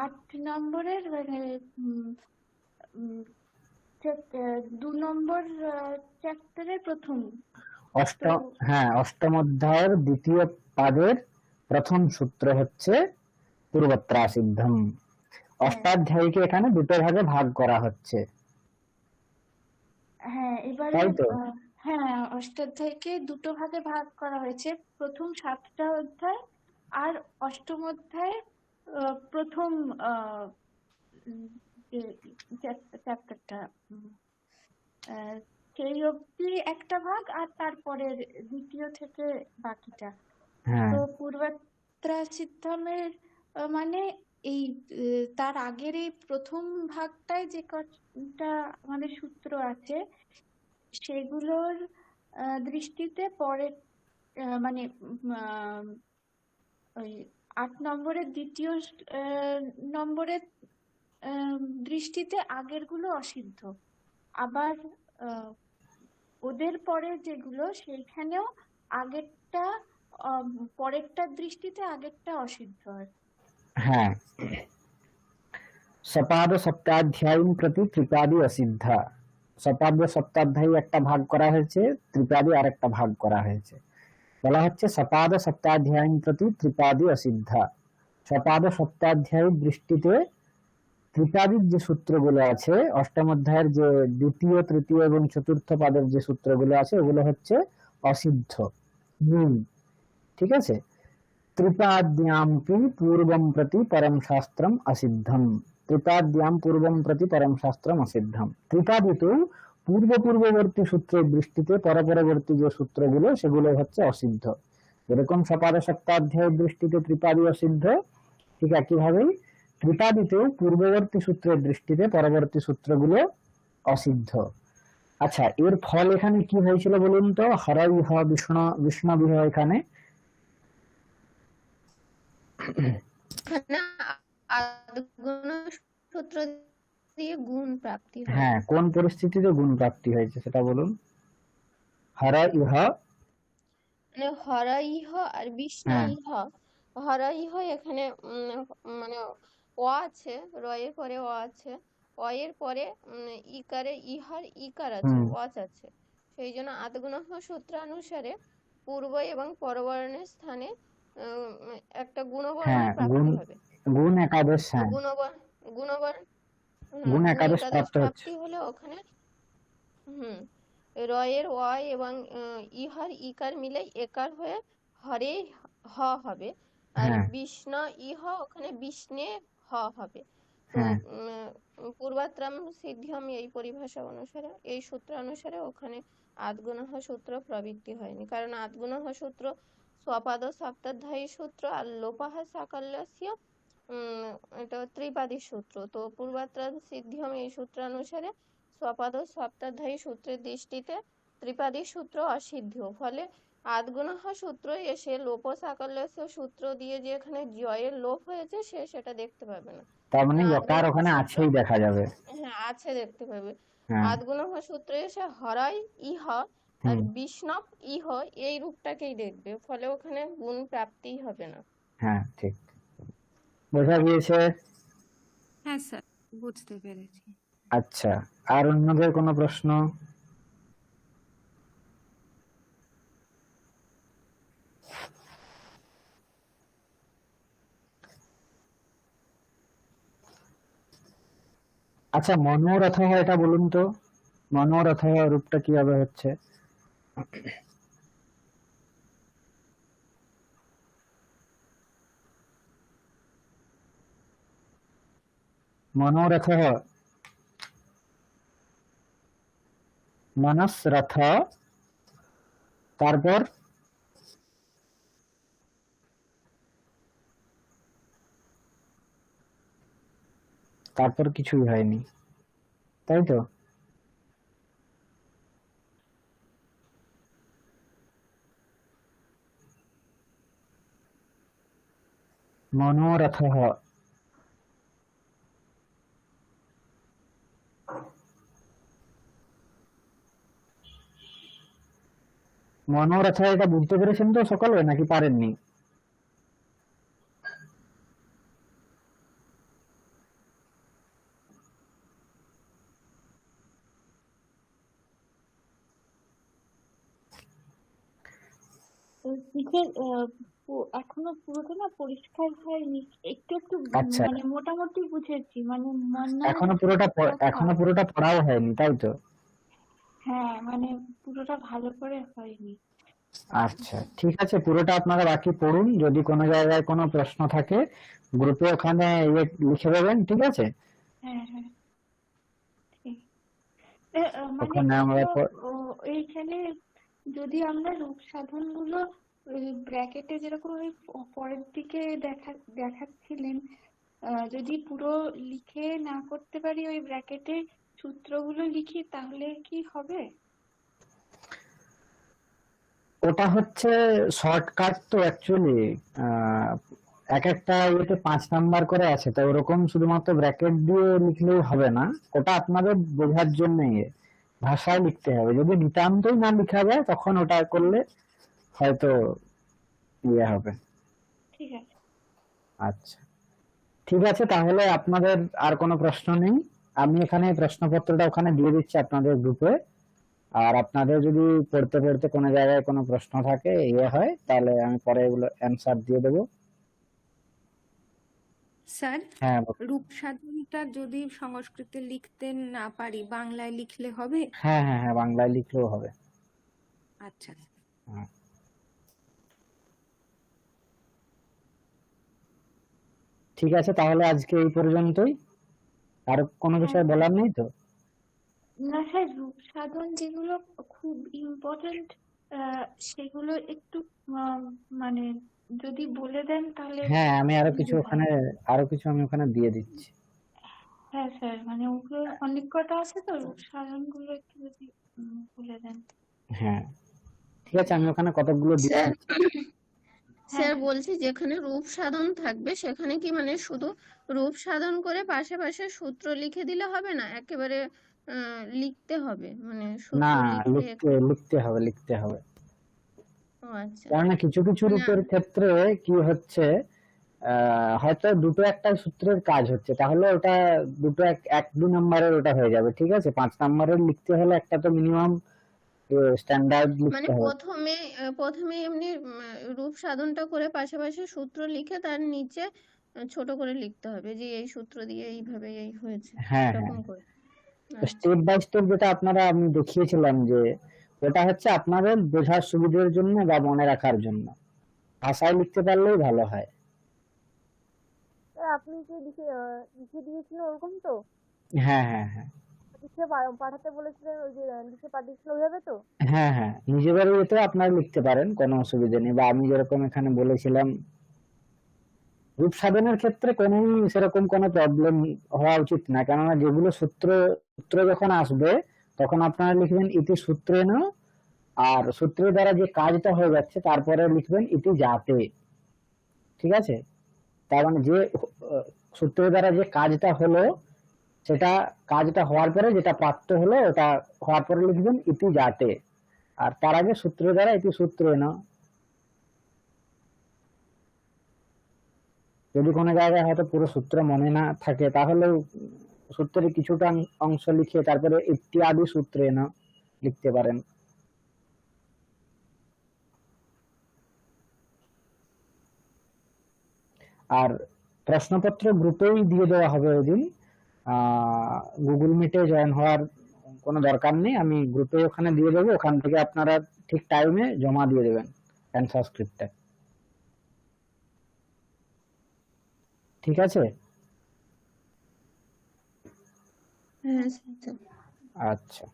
Speaker 2: 8 নম্বরের, মানে 2 নম্বর চ্যাপ্টারের প্রথম। তো
Speaker 1: হ্যাঁ, অষ্টম অধ্যায়ের দ্বিতীয় পাদের প্রথম সূত্র হচ্ছে পূর্বত্রা সিদ্ধম।
Speaker 2: হ্যাঁ
Speaker 1: অষ্টাধ্যায়ীকে এখানে দুটো ভাগে ভাগ করা হচ্ছে,
Speaker 2: হ্যাঁ এবারে
Speaker 1: তাই তো?
Speaker 2: হ্যাঁ অষ্টাধ্যায়ীকে দুটো ভাগে ভাগ করা হয়েছে, প্রথম 7টা অধ্যায় আর অষ্টম অধ্যায় প্রথম চ্যাপ্টারটা, সেই অবধি একটা ভাগ আর তারপরের দ্বিতীয় থেকে বাকিটা।
Speaker 1: হ্যাঁ,
Speaker 2: তো পূর্বাত্রা সিদ্ধমের মানে এই তার আগের এই প্রথম ভাগটায় যে কটা আমাদের সূত্র আছে সেগুলোর দৃষ্টিতে পরে মানে ওই 8 নম্বরের দ্বিতীয় নম্বরের দৃষ্টিতে আগের গুলো অসিদ্ধ, আবার ওদের পরে যেগুলো সেইখানেও আগেরটা পরেরটার দৃষ্টিতে আগেরটা অসিদ্ধ হয়।
Speaker 1: হ্যাঁ, সপাদ সপ্তাধ্যায়ী প্রতি ত্রিপাদী অসিদ্ধা। সপাদ সপ্তাধ্যায়ী একটা ভাগ করা হয়েছে, ত্রিপাদী আরেকটা ভাগ করা হয়েছে। বলা হচ্ছে সপাদ সপ্তাধ্যায়ী প্রতি ত্রিপাদী অসিদ্ধা। সপাদ সপ্তাধ্যায়ীর দৃষ্টিতে ত্রিপাদীর যে সূত্রগুলো আছে, অষ্টম অধ্যায়ের যে দ্বিতীয়, তৃতীয় এবং চতুর্থ পাদের যে সূত্রগুলো আছে, ওগুলো হচ্ছে অসিদ্ধ। ঠিক আছে। ত্রিপাদ্যামপি পূর্বম প্রতি পরম শাস্ত্রম অসিদ্ধম। ত্রিপাদ্যাম পূর্বম প্রতি পরম শাস্ত্রম অসিদ্ধম। ত্রিপাদিতেও পূর্ববর্তী সূত্রের দৃষ্টিতে পরবর্তী যে সূত্রগুলো, সেগুলো হচ্ছে অসিদ্ধ। যেরকম সপাদ সপ্তাধ্যায়ের দৃষ্টিতে ত্রিপাদী অসিদ্ধ, ঠিক একইভাবেই ত্রিপাদিতেও পূর্ববর্তী সূত্রের দৃষ্টিতে পরবর্তী সূত্রগুলো অসিদ্ধ। আচ্ছা, এর ফল এখানে কি হয়েছিল বলুন তো? হরইহ বিষ্ণবিহ এখানে
Speaker 3: এখানে আদগুণ সূত্র দিয়ে গুণ প্রাপ্তি হয়।
Speaker 1: হ্যাঁ, কোন পরিস্থিতিতে গুণ প্রাপ্তি হয়েছে সেটা বলুন। হরইহ
Speaker 3: মানে হরইহ আর বিষ্ণইহ। হরইহ এখানে মানে অ আছে, রয়ের পরে অ আছে, অ এর পরে ইকারে ইহার ইকার আছে, ওয়াচ আছে। সেই জন্য আদগুণঃ সূত্রানুসারে পূর্ব এবং পরবর্ণের স্থানে একটা গুণবর্ণের প্রাপ্তি হবে।
Speaker 1: গুণ একাদশ। হ্যাঁ,
Speaker 3: গুণবর্ণ
Speaker 1: গুণ একাদশ প্রাপ্ত হচ্ছে।
Speaker 3: প্রাপ্তি হলে ওখানে রয়ের অ এবং ইহার ইকার মিলে একার হয়ে হরে হ হবে, আর বিষ্ণ ইহ ওখানে বিষ্ণে হ হবে। তো পূর্বাত্রাম সিদ্ধিয়ম এই পরিভাষা অনুসারে, এই সূত্র অনুসারে ওখানে আদগুণঃ সূত্র প্রবৃত্তি হয়নি, কারণ আদগুণঃ সূত্র স্বপাদ সপ্তাধ্যায়ী সূত্র, আর লোপাহ সাকল্যস্য এটা ত্রিপাদী সূত্র। তো পূর্বাত্রাম সিদ্ধিয়ম এই সূত্র অনুসারে স্বপাদ সপ্তাধ্যায়ী সূত্রের দৃষ্টিতে ত্রিপাদী সূত্র অসিদ্ধ। ফলে আদগুণঃ সূত্র এসে লোপ সাকল্যস্য সূত্র দিয়ে যে এখানে জয়ের লোপ হয়েছে, সে সেটা দেখতে পাবে না।
Speaker 1: তার মানে ওটার ওখানে আছেই দেখা যাবে।
Speaker 3: হ্যাঁ, আছে দেখতে পাবে। আদগুণঃ সূত্রে এসে হরই ইহ আর বিষ্ণব ইহ এই রূপটাকেই দেখবে, ফলে ওখানে গুণ প্রাপ্তি হবে না।
Speaker 1: হ্যাঁ, ঠিক বোঝা গিয়েছে?
Speaker 5: হ্যাঁ স্যার, বুঝতে পেরেছি।
Speaker 1: আচ্ছা, আর অন্যদের কোনো প্রশ্ন? আচ্ছা, মনোরথ এটা বলুন তো, মনোরথ রূপটা কিভাবে হচ্ছে? মনোরথ, মনসরথ, তারপর কিছুই হয়নি, তাই তো? মনোরথ, মনোরথ এটা বুঝতে পেরেছেন তো সকলে, নাকি পারেননি?
Speaker 2: এখনো পুরোটা না পরিষ্কার হয়নি, একটু একটু
Speaker 1: আচ্ছা,
Speaker 2: মানে মোটামুটি বুঝেছি, মানে
Speaker 1: এখনো পুরোটা পড়াও হয়নি, তাই তো?
Speaker 2: হ্যাঁ, মানে পুরোটা ভালো করে হয়নি।
Speaker 1: আচ্ছা, ঠিক আছে, পুরোটা আপনারা বাকি পড়ুন। যদি কোনো জায়গায় কোনো প্রশ্ন থাকে গ্রুপে ওখানে লিখে দেবেন, ঠিক আছে?
Speaker 2: হ্যাঁ হ্যাঁ, ঠিক।
Speaker 1: ওখানে আমরা
Speaker 2: এইখানে যদি আমরা রূপ সাধন গুলো ব্র্যাকেটে যেরকম ওই পরের দিকে দেখাচ্ছিলেন, যদি পুরো লিখে না করতে পারি, ওই ব্র্যাকেটে সূত্রগুলো লিখি, তাহলে কি হবে?
Speaker 1: ওটা হচ্ছে শর্টকাট তো অ্যাকচুয়ালি। এক একটা ইয়েতে 5 নাম্বার করে আছে, তো ওরকম শুধুমাত্র ব্র্যাকেট দিয়ে লিখলেও হবে না। ওটা আপনাদের বোঝার জন্য ভাষায় লিখতে হবে। যদি নিতান্তই না লেখা যায়, তখন ওটা করলে হয়তো ইয়ে হবে।
Speaker 2: ঠিক আছে।
Speaker 1: আচ্ছা, ঠিক আছে, তাহলে আপনাদের আর কোনো প্রশ্ন নেই। আমি এখানে প্রশ্নপত্রটা ওখানে দিয়ে দিচ্ছি আপনাদের গ্রুপে। আর আপনাদের যদি পড়তে পড়তে কোনো জায়গায় কোনো প্রশ্ন থাকে ইয়ে হয়, তাহলে আমি পরে এগুলো অ্যান্সার দিয়ে দেবো।
Speaker 5: স্যার,
Speaker 1: হ্যাঁ
Speaker 5: রূপ সাধনটা যদি সংস্কৃতে লিখতে না পারি, বাংলায় লিখলে হবে?
Speaker 1: হ্যাঁ হ্যাঁ হ্যাঁ, বাংলায় লিখলেও হবে।
Speaker 5: আচ্ছা।
Speaker 1: হ্যাঁ। ঠিক আছে, তাহলে আজকে এই পর্যন্তই। আর কোনো বিষয়
Speaker 2: হ্যাঁ
Speaker 1: বলার নেই তো?
Speaker 2: না স্যার, রূপ সাধন যেগুলো খুব ইম্পর্টেন্ট সেগুলো একটু আহ, মানে যদি বলে দেন তাহলে
Speaker 1: হ্যাঁ, আমি আরো কিছু
Speaker 2: সুবিধা
Speaker 1: ওখানে,
Speaker 2: হয়।
Speaker 1: আরো কিছু আমি ওখানে দিয়ে দিচ্ছি।
Speaker 2: হ্যাঁ স্যার, মানে ওগুলো অনেক কটা আছে তো, রূপ সাধন গুলো একটু যদি বলে দেন।
Speaker 1: হ্যাঁ, ঠিক আছে, আমি ওখানে কতগুলো দিয়ে
Speaker 3: স্যার
Speaker 1: দিচ্ছি।
Speaker 2: হ্যাঁ
Speaker 3: স্যার
Speaker 2: হ্যাঁ
Speaker 3: বলছি, যেখানে রূপ সাধন থাকবে সেখানে কি মানে শুধু রূপ সাধন করে পাশে পাশে সূত্র লিখে দিলে হবে না, একেবারে লিখতে হবে, মানে
Speaker 1: না,
Speaker 3: সূত্র লিখে
Speaker 1: লিখতে হবে, লিখতে হবে।
Speaker 3: ও আচ্ছা,
Speaker 1: কেননা কিছু কিছু
Speaker 3: মানে
Speaker 1: রূপের ক্ষেত্রে কি হচ্ছে, হয়তো দুটো একটা সূত্রের কাজ হচ্ছে, তাহলে ওটা দুটো এক এক 2 নম্বরের ওটা হয়ে যাবে, ঠিক আছে। 5 নম্বরের লিখতে হলে একটা তো মিনিমাম স্ট্যান্ডার্ড
Speaker 3: মানে
Speaker 1: লিখতে হবে।
Speaker 3: প্রথমে এমনি রূপ সাধনটা করে পাশাপাশি সূত্র লিখে তার নিচে ছোট করে লিখতে হবে যে এই সূত্র দিয়ে এইভাবে এই হয়েছে,
Speaker 1: হ্যাঁ হ্যাঁ,
Speaker 3: এরকম করে। আচ্ছা
Speaker 1: স্টেপ বাই স্টেপ যেটা আপনারা আমি দেখিয়েছিলাম, যে ওটা হচ্ছে আপনাদের বোঝার সুবিধার জন্য বা মনে রাখার জন্য। ভাষায় লিখতে পারলেই ভালো হয়।
Speaker 4: স্যার আপনি যে লিখে দিয়েছিলেন ওরকম তো?
Speaker 1: হ্যাঁ হ্যাঁ হ্যাঁ
Speaker 4: লিখে পাঠাতে বলেছিলেন, ওই যে লিখে পাঠিয়েছিল ওইভাবে তো?
Speaker 1: হ্যাঁ হ্যাঁ, নিজেদের ইয়েতে আপনারা লিখতে পারেন, কোনো অসুবিধা নেই। বা আমি যেরকম এখানে বলেছিলাম, রূপ সাধনের ক্ষেত্রে কোনোই সেরকম কোনো প্রবলেম হওয়া উচিত না, কেননা যেগুলো সূত্র যখন আসবে তখন আপনারা লিখবেন ইতি সূত্রেণ, আর সূত্রের দ্বারা যে কাজটা হয়ে যাচ্ছে তারপরে লিখবেন ইতি জাতে, ঠিক আছে। তার মানে যে সূত্রের দ্বারা যে কাজটা হলো, সেটা কাজটা হওয়ার পরে যেটা প্রাপ্ত হলো ওটা হওয়ার পরে লিখবেন ইতি জাতে, আর তার আগে সূত্রের দ্বারা ইতি সূত্রেণ। যদি কোনো জায়গায় হয়তো পুরো সূত্র মনে না থাকে, তাহলে সূত্রের কিছুটা অংশ লিখে তারপরে ইত্যাদি সূত্রেণ লিখতে পারেন। আর প্রশ্নপত্র গ্রুপেই দিয়ে দেওয়া হবে ওইদিন। গুগল মিটে জয়েন হওয়ার কোনো দরকার নেই, আমি গ্রুপে ওখানে দিয়ে দেবো, ওখান থেকে আপনারা ঠিক টাইমে জমা দিয়ে দেবেন অ্যান্সার স্ক্রিপ্টটা, ঠিক আছে।
Speaker 3: হ্যাঁ স্যার।
Speaker 1: আচ্ছা।